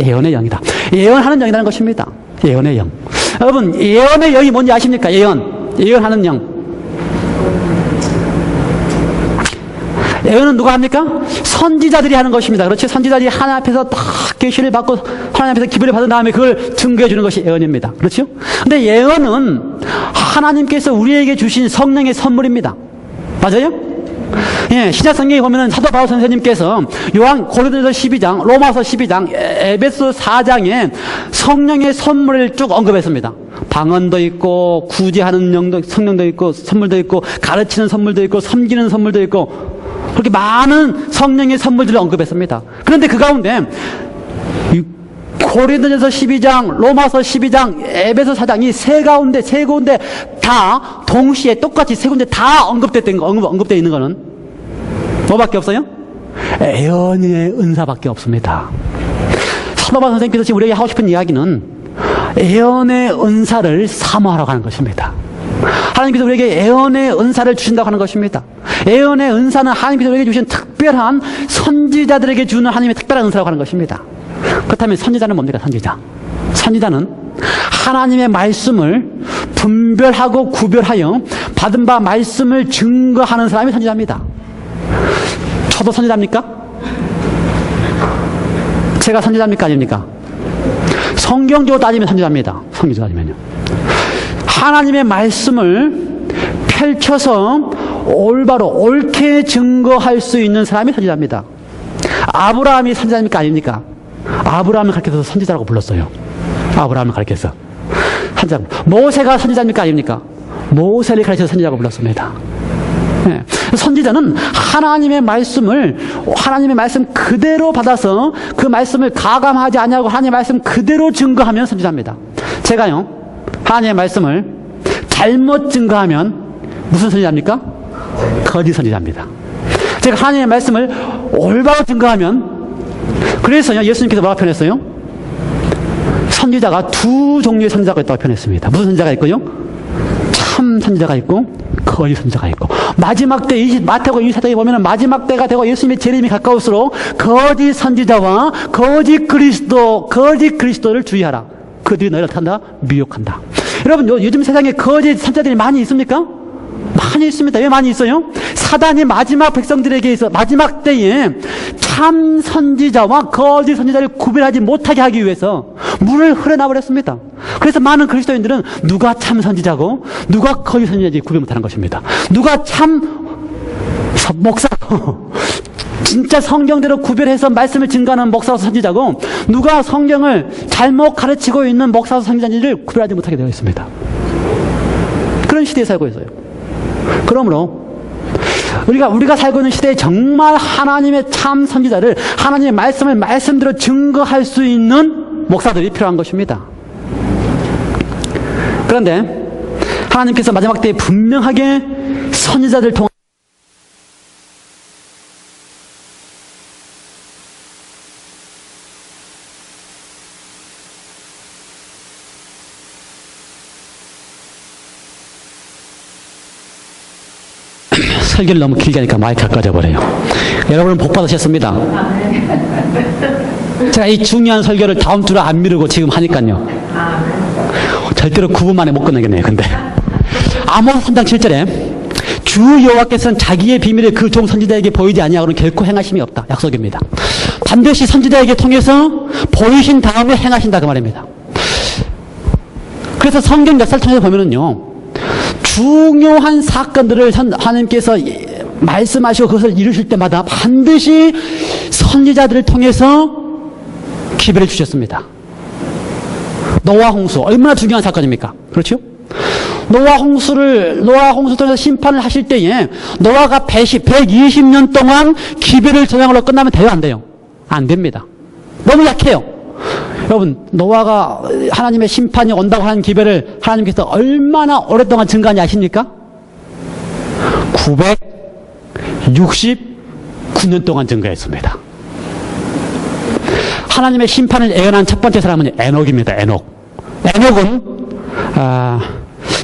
예언의 영이다. 예언하는 영이라는 것입니다. 예언의 영. 여러분, 예언의 영이 뭔지 아십니까? 예언하는 영. 예언은 누가 합니까? 선지자들이 하는 것입니다. 그렇지? 선지자들이 하나님 앞에서 딱 계시를 받고 하나님 앞에서 기별을 받은 다음에 그걸 증거해 주는 것이 예언입니다. 그렇죠? 근데 예언은 하나님께서 우리에게 주신 성령의 선물입니다. 맞아요? 신약 성경에 보면은 사도 바울 선생님께서 고린도서 12장, 로마서 12장, 에베소 4장에 성령의 선물을 쭉 언급했습니다. 방언도 있고, 구제하는 영도, 성령도 있고, 선물도 있고, 가르치는 선물도 있고, 섬기는 선물도 있고, 그렇게 많은 성령의 선물들을 언급했습니다. 그런데 그 가운데 고린도전서 12장, 로마서 12장, 에베소 4장 이 세 가운데 다 동시에 똑같이 세 군데 다 언급되어 있는 거는 뭐밖에 없어요? 예언의 은사밖에 없습니다. 사도 바울 선생님께서 지금 우리에게 하고 싶은 이야기는 예언의 은사를 사모하라고 하는 것입니다. 하나님께서 우리에게 예언의 은사를 주신다고 하는 것입니다. 예언의 은사는 하나님께서 우리에게 주신 특별한 선지자들에게 주는 하나님의 특별한 은사라고 하는 것입니다. 그렇다면 선지자는 뭡니까? 선지자는 하나님의 말씀을 분별하고 구별하여 받은 바 말씀을 증거하는 사람이 선지자입니다. 저도 선지자입니까? 제가 선지자입니까? 아닙니까? 성경적으로 따지면 선지자입니다. 성경적으로 따지면요. 하나님의 말씀을 펼쳐서 올바로 옳게 증거할 수 있는 사람이 선지자입니다. 아브라함이 선지자입니까? 아닙니까? 아브라함을 가르쳐서 선지자라고 불렀어요. 아브라함을 가르쳐서 선지자. 모세가 선지자입니까? 아닙니까? 모세를 가르쳐서 선지자라고 불렀습니다. 선지자는 하나님의 말씀 그대로 받아서 그 말씀을 가감하지 않냐고 하나님의 말씀 그대로 증거하면 선지자입니다. 제가요, 하나님의 말씀을 잘못 증거하면 무슨 선지자입니까? 거짓 선지자입니다. 제가 하나님의 말씀을 올바로 증거하면, 그래서요, 예수님께서 뭐라고 표현했어요? 선지자가 두 종류의 선지자가 있다고 표현했습니다. 무슨 선지자가 있고요? 참 선지자가 있고 거짓 선지자가 있고, 마지막 때 마태복음 24장에 보면 마지막 때가 되고 예수님의 재림이 가까울수록 거짓 선지자와 거짓 그리스도를 주의하라. 그들이 너희를 어떻게 한다? 미혹한다. 여러분, 요즘 세상에 거짓 선지자들이 많이 있습니까? 많이 있습니다. 왜 많이 있어요? 사단이 마지막 백성들에게 있어 마지막 때에 참 선지자와 거짓 선지자를 구별하지 못하게 하기 위해서 물을 흘려놔버렸습니다. 그래서 많은 그리스도인들은 누가 참 선지자고 누가 거짓 선지자인지 구별 못하는 것입니다. 누가 참 목사고 진짜 성경대로 구별해서 말씀을 증거하는 목사와 선지자고 누가 성경을 잘못 가르치고 있는 목사와 선지자인지를 구별하지 못하게 되어 있습니다. 그런 시대에 살고 있어요. 그러므로 우리가 살고 있는 시대에 정말 하나님의 참 선지자를 하나님의 말씀을 말씀대로 증거할 수 있는 목사들이 필요한 것입니다. 그런데 하나님께서 마지막 때에 분명하게 선지자들 통해 설교를 너무 길게 하니까 마이크가 꺼져버려요. 여러분은 복 받으셨습니다. 제가 이 중요한 설교를 다음 주로 안 미루고 지금 하니까요. 절대로 9분 만에 못 끝내겠네요. 근데 아모스 3장 7절에 주 여호와께서는 자기의 비밀을 그 종 선지자에게 보이지 아니하고는 결코 행하심이 없다. 약속입니다. 반드시 선지자에게 통해서 보이신 다음에 행하신다 그 말입니다. 그래서 성경 역사를 통해서 보면은요, 중요한 사건들을 하나님께서 말씀하시고 그것을 이루실 때마다 반드시 선지자들을 통해서 기회를 주셨습니다. 노아 홍수 얼마나 중요한 사건입니까? 그렇죠? 노아 홍수를 통해서 심판을 하실 때에 노아가 120년 동안 기별을 저장으로 끝나면 돼요, 안 돼요? 안 됩니다. 너무 약해요. 여러분, 노아가 하나님의 심판이 온다고 하는 기별을 하나님께서 얼마나 오랫동안 증거하는지 아십니까? 969년 동안 증거했습니다. 하나님의 심판을 예언한 첫 번째 사람은 에녹입니다. 에녹은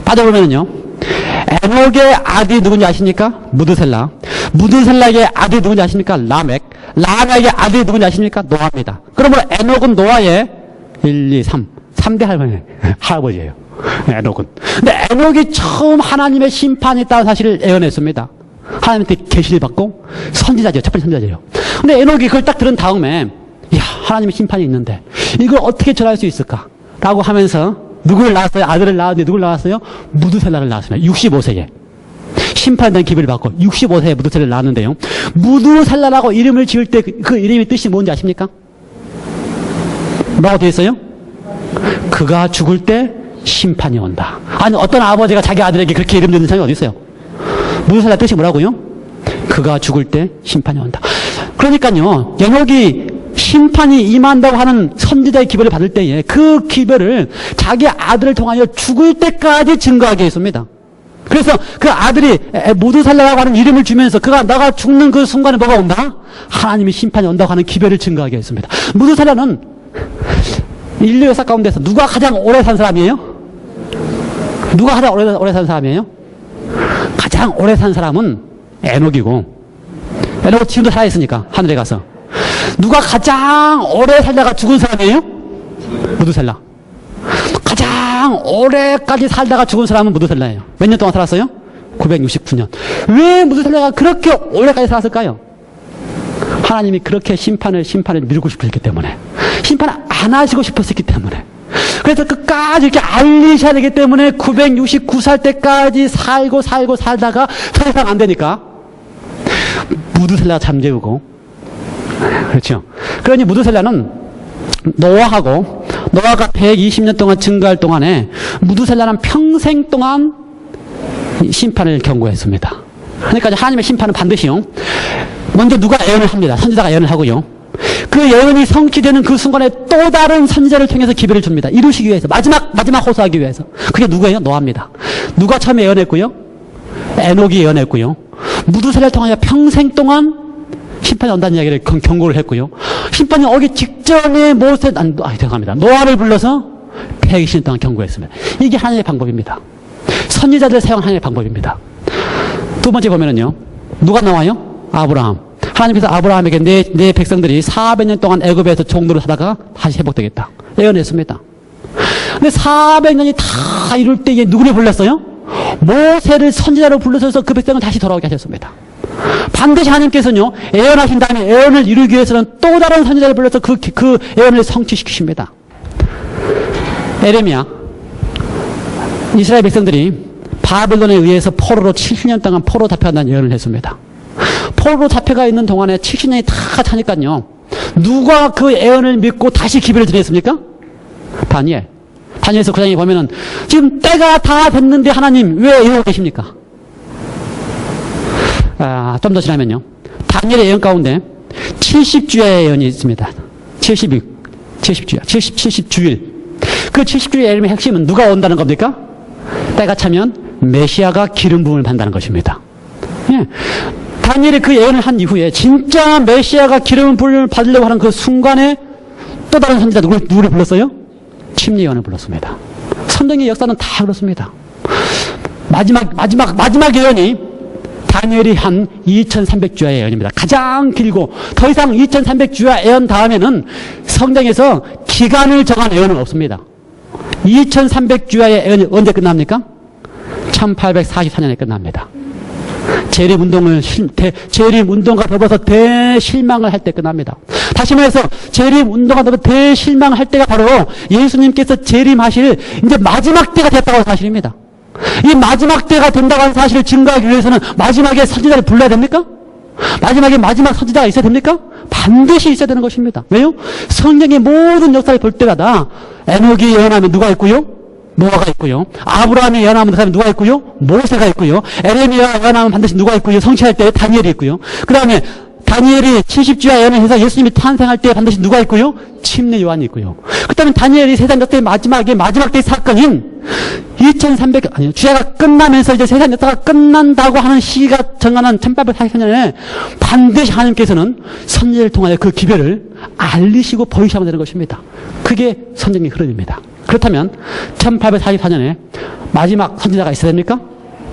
따져보면요, 에녹의 아들이 누군지 아십니까? 무드셀라의 아들이 누군지 아십니까? 라멕의 아들이 누군지 아십니까? 노아입니다. 그러므로 에녹은 노아의 1, 2, 3대 할아버지예요. 에녹은. 근데 에녹이 처음 하나님의 심판이 있다는 사실을 예언했습니다. 하나님한테 계시를 받고 선지자죠. 첫 번째 선지자예요. 근데 에녹이 그걸 딱 들은 다음에, 야, 하나님의 심판이 있는데 이걸 어떻게 전할 수 있을까? 라고 하면서 누구를 낳았어요? 아들을 낳았는데 누구를 낳았어요? 무드셀라를 낳았습니다. 65세에. 심판에 대한 기별을 받고 65세에 무드셀라를 낳았는데요. 무드셀라라고 이름을 지을 때 그 이름의 뜻이 뭔지 아십니까? 뭐라고 되어 있어요? 그가 죽을 때 심판이 온다. 아니, 어떤 아버지가 자기 아들에게 그렇게 이름 짓는 사람이 어디 있어요? 무드셀라 뜻이 뭐라고요? 그가 죽을 때 심판이 온다. 그러니까요, 에녹이 심판이 임한다고 하는 선지자의 기별을 받을 때에 그 기별을 자기 아들을 통하여 죽을 때까지 증거하게 했습니다. 그래서 그 아들이 무드셀라라고 하는 이름을 주면서 너가 죽는 그 순간에 뭐가 온다? 하나님의 심판이 온다고 하는 기별을 증거하게 했습니다. 무드셀라는 인류 역사 가운데서 누가 가장 오래 산 사람이에요? 누가 가장 오래 산 사람이에요? 가장 오래 산 사람은 에녹이고, 에녹은 지금도 살아있으니까 하늘에 가서. 누가 가장 오래 살다가 죽은 사람이에요? 무드셀라. 가장 오래까지 살다가 죽은 사람은 무드셀라예요. 몇 년 동안 살았어요? 969년. 왜 무드셀라가 그렇게 오래까지 살았을까요? 하나님이 그렇게 심판을 미루고 싶었기 때문에, 심판을 안 하시고 싶었기 때문에, 그래서 끝까지 이렇게 알리셔야 되기 때문에 969살 때까지 살다가 더 이상 안 되니까 무드셀라가 잠재우고, 그렇죠. 그러니 무드셀라는 노아가 120년 동안 증거할 동안에 무드셀라는 평생 동안 심판을 경고했습니다. 그러니까 하나님의 심판은 반드시요, 먼저 누가 예언을 합니다. 선지자가 예언을 하고요, 그 예언이 성취되는 그 순간에 또 다른 선지자를 통해서 기별을 줍니다. 이루시기 위해서, 마지막 호소하기 위해서. 그게 누구예요? 노아입니다. 누가 처음에 예언했고요? 에녹이 예언했고요. 무드셀라를 통하여 평생 동안 심판이 온다는 이야기를 경고를 했고요. 심판이 오기 직전에 노아를 불러서 120년 동안 경고했습니다. 이게 하나님의 방법입니다. 선지자들을 사용한 하나님의 방법입니다. 두 번째 보면은요, 누가 나와요? 아브라함. 하나님께서 아브라함에게 내 백성들이 400년 동안 애굽에서 종노릇 하다가 다시 회복되겠다 예언했습니다. 근데 400년이 다 이룰 때에 누구를 불렀어요? 모세를 선지자로 불러서 그 백성을 다시 돌아오게 하셨습니다. 반드시 하나님께서는요, 예언하신 다음에 예언을 이루기 위해서는 또 다른 선지자를 불러서 그 예언을 성취시키십니다. 에레미야, 이스라엘 백성들이 바벨론에 의해서 포로로 70년 동안 포로 잡혀간다는 예언을 했습니다. 포로로 잡혀가 있는 동안에 70년이 다 차니까요, 누가 그 예언을 믿고 다시 기별을 드렸습니까? 다니엘서 9장에 보면은 지금 때가 다 됐는데 하나님 왜 이러고 계십니까? 좀 더 지나면요, 다니엘의 예언 가운데 70주의 예언이 있습니다. 70주일. 그 70주의 예언의 핵심은 누가 온다는 겁니까? 때가 차면 메시아가 기름 부음을 받는다는 것입니다. 예. 다니엘이 그 예언을 한 이후에 진짜 메시아가 기름 부음을 받으려고 하는 그 순간에 또 다른 선지자 누구를 불렀어요? 침례 요한을 불렀습니다. 성경의 역사는 다 그렇습니다. 마지막 예언이 다니엘이 한 2300주야의 예언입니다. 가장 길고 더 이상 2300주야 예언 다음에는 성경에서 기간을 정한 예언은 없습니다. 2300주야의 예언이 언제 끝납니까? 1844년에 끝납니다. 재림운동과 더불어서 대실망을 할 때 끝납니다. 다시 말해서 재림운동과 더불어서 대실망을 할 때가 바로 예수님께서 재림하실 이제 마지막 때가 됐다고 하는 사실입니다. 이 마지막 때가 된다고 하는 사실을 증거하기 위해서는 마지막에 선지자를 불러야 됩니까? 마지막에 마지막 선지자가 있어야 됩니까? 반드시 있어야 되는 것입니다. 왜요? 성경의 모든 역사를 볼 때마다 에녹이 예언하면 누가 있고요? 노아가 있고요. 아브라함이 예언하면 그 사람이 누가 있고요? 모세가 있고요. 에레미야가 예언하면 반드시 누가 있고요? 성취할 때 다니엘이 있고요. 그 다음에 다니엘이 70주야 예언을 해서 예수님이 탄생할 때 반드시 누가 있고요? 침례 요한이 있고요. 그 다음에 다니엘이 세상 역사의 마지막 때의 사건인 2300, 주야가 끝나면서 이제 세상 역사가 끝난다고 하는 시기가 정하는 1844년에 반드시 하나님께서는 선지자를 통하여 그 기별을 알리시고 보이시면 되는 것입니다. 그게 성경의 흐름입니다. 그렇다면 1844년에 마지막 선지자가 있어야 됩니까?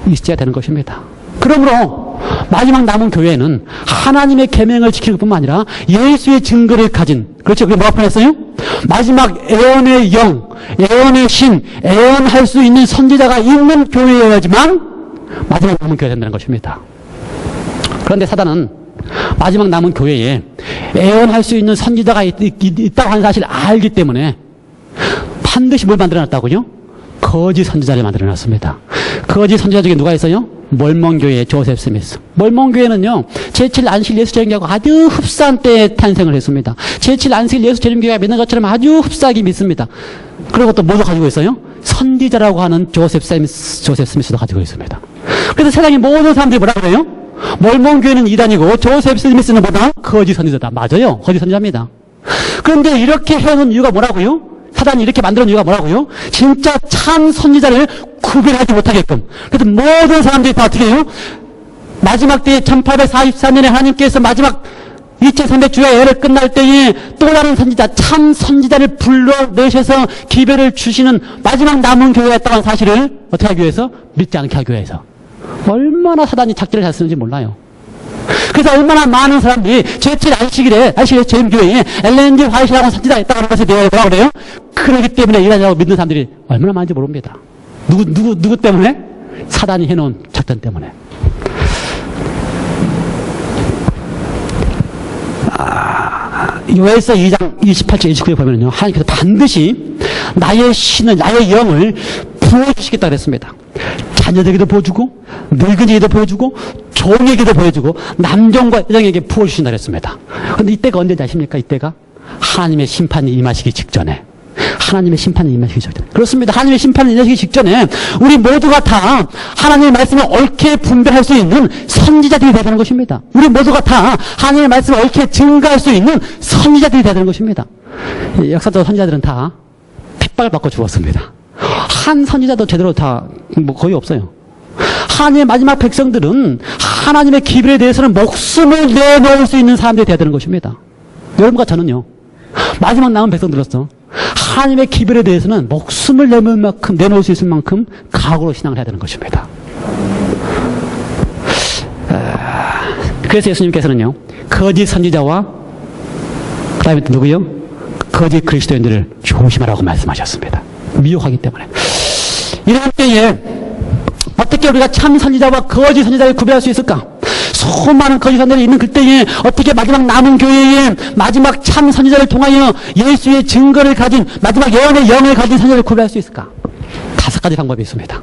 있어야 되는 것입니다. 그러므로 마지막 남은 교회는 하나님의 계명을 지키는 것뿐만 아니라 예수의 증거를 가진, 그렇죠? 그게 뭐가 편했어요? 마지막 애언의 영, 애언의 신, 애언할 수 있는 선지자가 있는 교회여야지만 마지막 남은 교회가 된다는 것입니다. 그런데 사단은 마지막 남은 교회에 애언할 수 있는 선지자가 있다고 하는 사실을 알기 때문에 반드시 뭘 만들어놨다고요? 거짓 선지자를 만들어놨습니다. 거짓 선지자 중에 누가 있어요? 몰몬교회의 조셉 스미스. 몰몬교회는요, 제7 안식 예수 재림교회하고 아주 흡사한 때에 탄생을 했습니다. 제7 안식 예수 재림교회가 믿는 것처럼 아주 흡사하게 믿습니다. 그리고 또 뭐도 가지고 있어요? 선지자라고 하는 조셉 스미스도 가지고 있습니다. 그래서 세상의 모든 사람들이 뭐라 그래요? 몰몬교회는 이단이고 조셉 스미스는 뭐다? 거짓 선지자다. 맞아요. 거짓 선지자입니다. 그런데 이렇게 해놓은 이유가 뭐라고요? 사단이 이렇게 만들어 놓은 이유가 뭐라고요? 진짜 참 선지자를 구별하지 못하게끔. 그래서 모든 사람들이 다 어떻게 해요? 마지막 때에 1844년에 하나님께서 마지막 2300주야 예를 끝날 때에 또 다른 선지자, 참 선지자를 불러내셔서 기별을 주시는 마지막 남은 교회가 있다는 사실을 어떻게 하기 위해서? 믿지 않게 하기 위해서. 얼마나 사단이 작전을 잘 쓰는지 몰라요. 그래서 얼마나 많은 사람들이 제7 안식일에 재림교회에 엘렌지 화이트라고 하는 선지자가 있다고 하는 것에 대해 뭐라 그래요? 그러기 때문에 일하자고 믿는 사람들이 얼마나 많은지 모릅니다. 누구 때문에? 사단이 해놓은 작전 때문에. 요엘서 2장 28절 29절 보면요, 하나님께서 반드시 나의 신을, 나의 영을 부어주시겠다 그랬습니다. 자녀들에게도 보여주고, 늙은이에게도 보여주고, 종에게도 보여주고, 남종과 여종에게 부어주신다 그랬습니다. 그런데 이때가 언제인지 아십니까? 이때가 하나님의 심판이 임하시기 직전에. 하나님의 심판이 임하시기 직전에. 그렇습니다. 하나님의 심판이 임하시기 직전에 우리 모두가 다 하나님의 말씀을 옳게 분별할 수 있는 선지자들이 되야 되는 것입니다. 우리 모두가 다 하나님의 말씀을 옳게 증거할 수 있는 선지자들이 되야 되는 것입니다. 역사적 선지자들은 다 핍박을 받고 죽었습니다. 한 선지자도 제대로 다 거의 없어요. 하나님의 마지막 백성들은 하나님의 기별에 대해서는 목숨을 내놓을 수 있는 사람들이 되어야 되는 것입니다. 여러분과 저는요, 마지막 남은 백성들로서 하나님의 기별에 대해서는 목숨을 내놓을 수 있을 만큼 각오로 신앙을 해야 되는 것입니다. 그래서 예수님께서는요, 거짓 선지자와 그 다음에 또 누구요? 거짓 그리스도인들을 조심하라고 말씀하셨습니다. 미혹하기 때문에. 이런 때에 어떻게 우리가 참 선지자와 거짓 선지자를 구별할 수 있을까? 수많은 거짓 선지자들이 있는 그때에 어떻게 마지막 남은 교회에 마지막 참 선지자를 통하여 예수의 증거를 가진, 마지막 예언의 영을 가진 선지자를 구별할 수 있을까? 5가지 방법이 있습니다.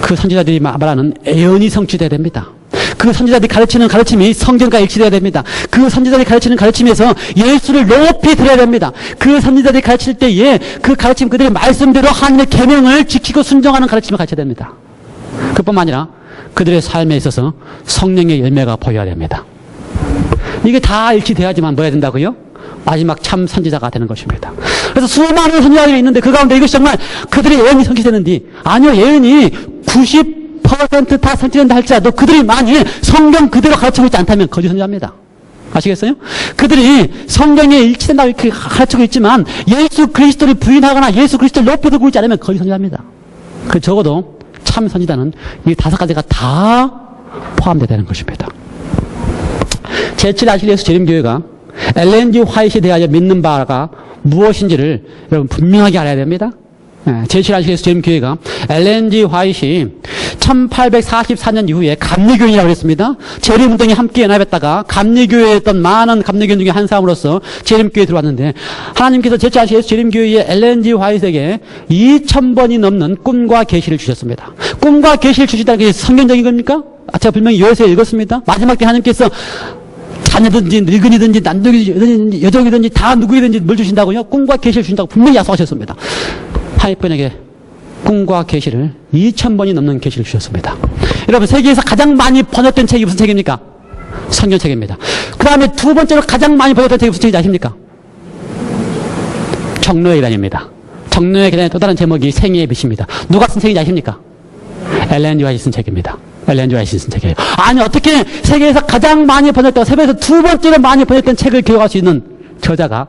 그 선지자들이 말하는 예언이 성취되어야 됩니다. 그 선지자들이 가르치는 가르침이 성경과 일치되어야 됩니다. 그 선지자들이 가르치는 가르침에서 예수를 높이 들어야 됩니다. 그 선지자들이 가르칠 때에 그 가르침, 그들의 말씀대로 하나님의 계명을 지키고 순종하는 가르침을 가르쳐야 됩니다. 그뿐만 아니라 그들의 삶에 있어서 성령의 열매가 보여야 됩니다. 이게 다 일치돼야지만 뭐 해야 된다고요? 마지막 참 선지자가 되는 것입니다. 그래서 수많은 선지자들이 있는데 그 가운데 이것이 정말 그들의 예언이 성취되는지, 아니요, 예언이 90%다 성취된다 할지라도 그들이 만일 성경 그대로 가르치고 있지 않다면 거짓 선지자입니다. 아시겠어요? 그들이 성경에 일치된다고 이렇게 가르치고 있지만 예수 그리스도를 부인하거나 예수 그리스도를 높여 들고 있지 않으면 거짓 선지자입니다. 그 적어도 참 선지자는 이 5가지가 다 포함되는 것입니다. 제7아실레스 재림교회가 엘렌 G 화이트에 대하여 믿는 바가 무엇인지를 여러분 분명하게 알아야 됩니다. 제7아실레스 재림교회가 엘렌 G 화이트이 1844년 이후에 감리교인이라고 그랬습니다. 재림운동이 함께 연합했다가 감리교회였던 많은 감리교인 중에 한 사람으로서 재림교회에 들어왔는데, 하나님께서 제7아실레스 재림교회의 엘렌 G 화이트에게 2000번이 넘는 꿈과 계시를 주셨습니다. 꿈과 계시를 주시다는 게 성경적인 겁니까? 제가 분명히 요에서 읽었습니다. 마지막 때 하나님께서 자녀든지 늙은이든지 난둥이든지 여종이든지 다 누구이든지 뭘 주신다고요? 꿈과 계시를 주신다고 분명히 약속하셨습니다. 하나님께 꿈과 계시를 2000번이 넘는 계시를 주셨습니다. 여러분, 세계에서 가장 많이 번역된 책이 무슨 책입니까? 성경책입니다. 그 다음에 두 번째로 가장 많이 번역된 책이 무슨 책인지 아십니까? 정로의 계단입니다. 정로의 계단의 또 다른 제목이 생애의 빛입니다. 누가 쓴 책인지 아십니까? 엘렌 G 화이트 쓴 책입니다. 엘렌 G 화이트 쓴 책이에요. 아니, 어떻게 세계에서 가장 많이 번역되고 세계에서 두 번째로 많이 번역된 책을 기록할 수 있는 저자가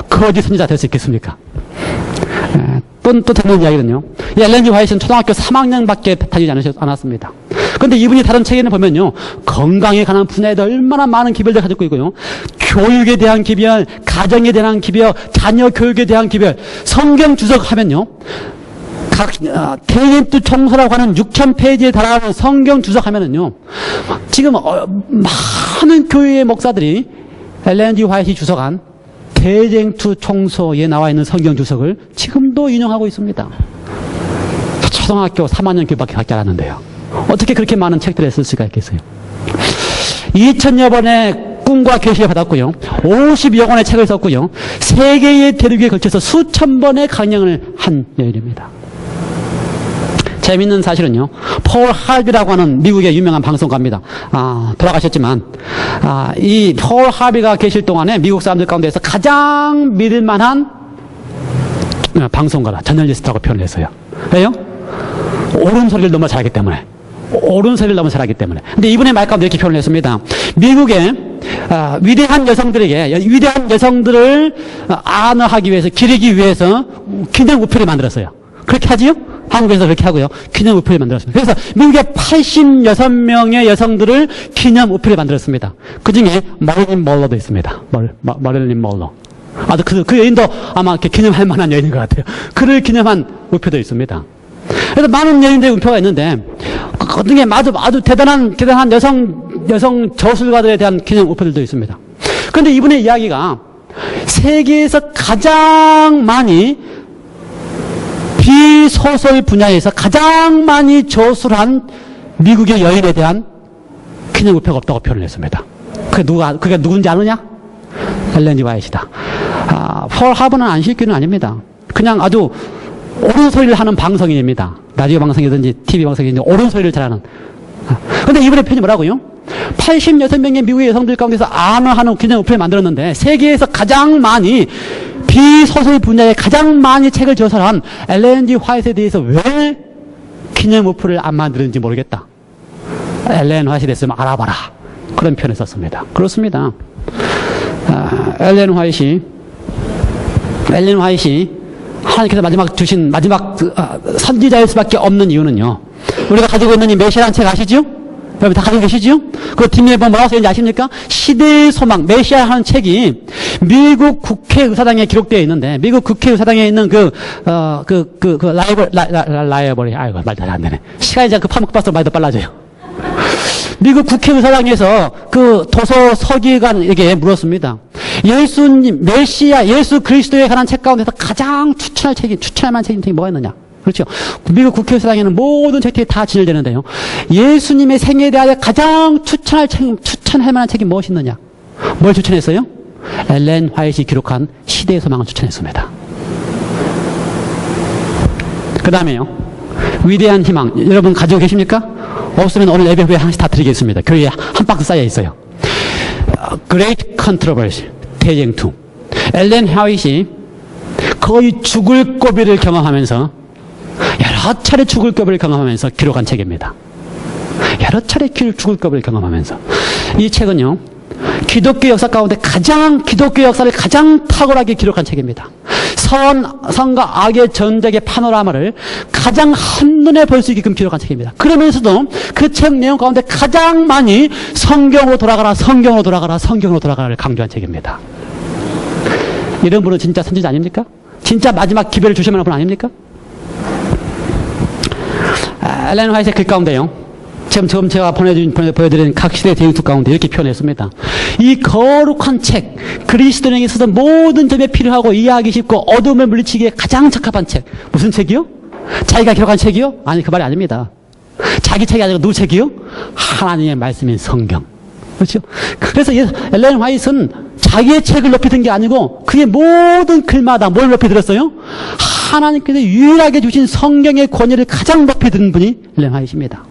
거짓 선지자 될 수 있겠습니까? 또 듣는 이야기는요, 이 엘렌 G 화이트는 초등학교 3학년밖에 다니지 않았습니다. 그런데 이분이 다른 책에는 보면요, 건강에 관한 분야에도 얼마나 많은 기별을 가지고 있고요, 교육에 대한 기별, 가정에 대한 기별, 자녀 교육에 대한 기별, 성경 주석하면요, 대인투 총서라고 하는 6000페이지에 달하는 성경 주석하면은요, 지금 많은 교회의 목사들이 엘렌 G 화이트 주석한 대쟁투 총서에 나와 있는 성경 주석을 지금도 인용하고 있습니다. 초등학교 3학년 교육밖에 갖지 않았는데요. 어떻게 그렇게 많은 책들을 쓸 수가 있겠어요? 2000여 번의 꿈과 계시를 받았고요, 50여 권의 책을 썼고요, 세계의 대륙에 걸쳐서 수천 번의 강령을 한 여인입니다. 재밌는 사실은요, 폴 하비라고 하는 미국의 유명한 방송가입니다. 돌아가셨지만, 이 폴 하비가 계실 동안에 미국 사람들 가운데서 가장 믿을만한 방송가다, 저널리스트라고 표현을 했어요. 왜요? 옳은 소리를 너무 잘하기 때문에. 근데 이분의 말 가운데 이렇게 표현을 했습니다. 미국의 위대한 여성들을 안어하기 위해서, 기르기 위해서 기념 우표를 만들었어요. 그렇게 하지요? 한국에서 그렇게 하고요, 기념 우표를 만들었습니다. 그래서 미국의 86명의 여성들을 기념 우표를 만들었습니다. 그 중에 머릴린 멀러도 있습니다. 머릴린 멀러. 그 여인도 아마 이렇게 기념할 만한 여인인 것 같아요. 그를 기념한 우표도 있습니다. 그래서 많은 여인들의 우표가 있는데, 그 중에 아주 대단한 여성 저술가들에 대한 기념 우표들도 있습니다. 그런데 이분의 이야기가 세계에서 가장 많이 비소설 분야에서 가장 많이 저술한 미국의 여인에 대한 기념 우표가 없다고 표현을 했습니다. 그게 누군지 아느냐? 엘렌 G 화이트다. 폴 하버는 안식교는 아닙니다. 그냥 아주 옳은 소리를 하는 방송인입니다. 라디오 방송이든지 TV 방송이든지 옳은 소리를 잘하는. 근데 이번에 편이 뭐라고요? 86명의 미국의 여성들 가운데서 안어하는 기념 우표를 만들었는데, 세계에서 가장 많이 비소설 분야에 가장 많이 책을 저술한 엘렌 G 화이트에 대해서 왜 기념 우표를 안 만드는지 모르겠다. 엘렌 화이트에 대해서 좀 알아봐라. 그런 표현을 썼습니다. 그렇습니다. 엘렌 화이트 하나님께서 주신 마지막 선지자일 수밖에 없는 이유는요, 우리가 가지고 있는 이 메시아라는 책 아시죠? 여러분 다 가지고 계시죠? 그 뒷면에 보면 뭐라고 써있는지 아십니까? 시대의 소망, 메시아라는 책이 미국 국회의사당에 기록되어 있는데, 미국 국회의사당에 있는 라이브러리, 아이고, 말 잘 안 되네. 시간이 자꾸 파묵파서 말도 빨라져요. 미국 국회의사당에서 그 도서 서기관에게 물었습니다. 예수님, 메시아, 예수 그리스도에 관한 책 가운데서 가장 추천할 만한 책이 뭐가 있느냐? 그렇죠. 미국 국회의사당에는 모든 책들이 다 진열되는데요, 예수님의 생애에 대하여 가장 추천할 만한 책이 무엇이 있느냐? 뭘 추천했어요? 엘렌 화이트이 기록한 시대의 소망을 추천했습니다. 그 다음에요, 위대한 희망. 여러분 가지고 계십니까? 없으면 오늘 예배 후에 하나씩 다 드리겠습니다. 교회에 한 박스 쌓여 있어요. Great Controversy, 대쟁투. 엘렌 화이트이 거의 죽을 고비를 경험하면서 여러 차례 죽을 고비를 경험하면서 기록한 책입니다. 여러 차례 죽을 고비를 경험하면서 이 책은요 기독교 역사 가운데 기독교 역사를 가장 탁월하게 기록한 책입니다. 선과 악의 전쟁의 파노라마를 가장 한눈에 볼 수 있게끔 기록한 책입니다. 그러면서도 그 책 내용 가운데 가장 많이 성경으로 돌아가라, 성경으로 돌아가라, 성경으로 돌아가라를 강조한 책입니다. 이런 분은 진짜 선지자 아닙니까? 진짜 마지막 기회를 주시면 분 아닙니까? 엘렌 화이트의 글 가운데요. 지금 제가 보여드린 각 시대의 대응투 가운데 이렇게 표현했습니다. 이 거룩한 책, 그리스도인에게 있어서 모든 점에 필요하고 이해하기 쉽고 어둠을 물리치기에 가장 적합한 책. 무슨 책이요? 자기가 기록한 책이요? 아니, 그 말이 아닙니다. 자기 책이 아니라 누구 책이요? 하나님의 말씀인 성경. 그렇죠? 그래서 엘렌 화이트는 자기의 책을 높이 든 게 아니고 그의 모든 글마다 뭘 높이 들었어요? 하나님께서 유일하게 주신 성경의 권위를 가장 높이 든 분이 엘렌 화이트입니다.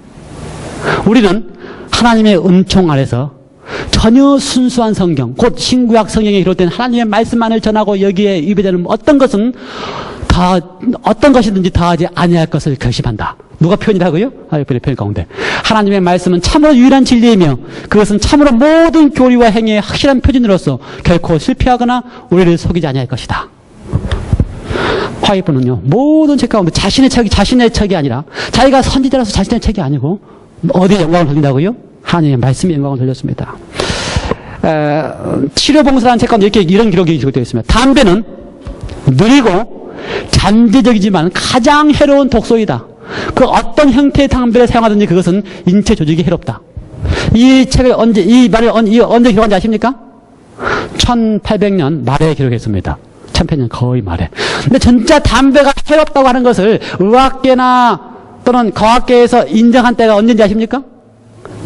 우리는 하나님의 은총 아래서 전혀 순수한 성경, 곧 신구약 성경에 기록된 하나님의 말씀만을 전하고 여기에 위배되는 어떤 것이든지 다하지 아니할 것을 결심한다. 누가 표현이라고요? 옆에 표현 가운데. 하나님의 말씀은 참으로 유일한 진리이며 그것은 참으로 모든 교리와 행위의 확실한 표준으로서 결코 실패하거나 우리를 속이지 아니할 것이다. 화이트는요, 모든 책 가운데 자신의 책이 아니라 자기가 선지자라서 자신의 책이 아니고 어디에 영광을 돌린다고요? 하나님의 말씀에 영광을 돌렸습니다. 치료봉사라는 책 가운데 이런 기록이 기록되어 있습니다. 담배는 느리고 잠재적이지만 가장 해로운 독소이다. 그 어떤 형태의 담배를 사용하든지 그것은 인체 조직이 해롭다. 이 책을 이 말을 언제 기록한지 아십니까? 1800년 말에 기록했습니다. 1800년 거의 말에. 근데 진짜 담배가 해롭다고 하는 것을 의학계나 또는 과학계에서 인정한 때가 언제인지 아십니까?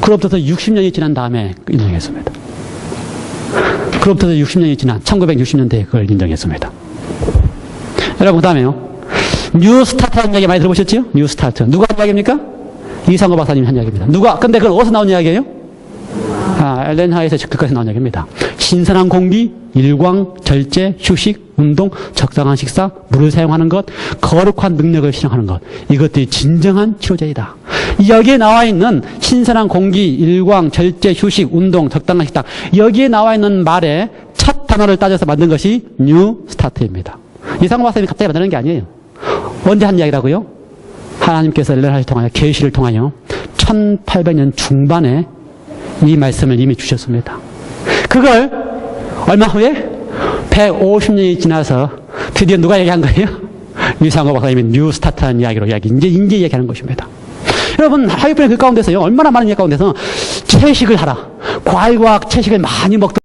그로부터 60년이 지난 다음에 인정했습니다. 그로부터 60년이 지난 1960년대에 그걸 인정했습니다. 여러분, 그 다음에요. 뉴스타트라는 이야기 많이 들어보셨죠? 뉴스타트. 누가 한 이야기입니까? 이상호 박사님이 한 이야기입니다. 근데 그건 어디서 나온 이야기예요? 엘렌 화이트에서 그것에서 나온 이야기입니다. 신선한 공기, 일광, 절제, 휴식, 운동, 적당한 식사, 물을 사용하는 것, 거룩한 능력을 실행하는 것. 이것들이 진정한 치료제이다. 여기에 나와 있는 신선한 공기, 일광, 절제, 휴식, 운동, 적당한 식사. 여기에 나와 있는 말의 첫 단어를 따져서 만든 것이 뉴 스타트입니다. 이상호 박사님이 갑자기 만드는 게 아니에요. 언제 한 이야기라고요? 하나님께서 엘렌 화이트를 통하여 계시를 통하여 1800년 중반에 이 말씀을 이미 주셨습니다. 그걸 얼마 후에 150년이 지나서 드디어 누가 얘기한 거예요? 이상호 박사님이 뉴 스타트한 이야기로 이제 얘기하는 것입니다. 여러분, 화이트의 그 가운데서요, 얼마나 많은 이야기 가운데서 채식을 하라. 과일과 채식을 많이 먹던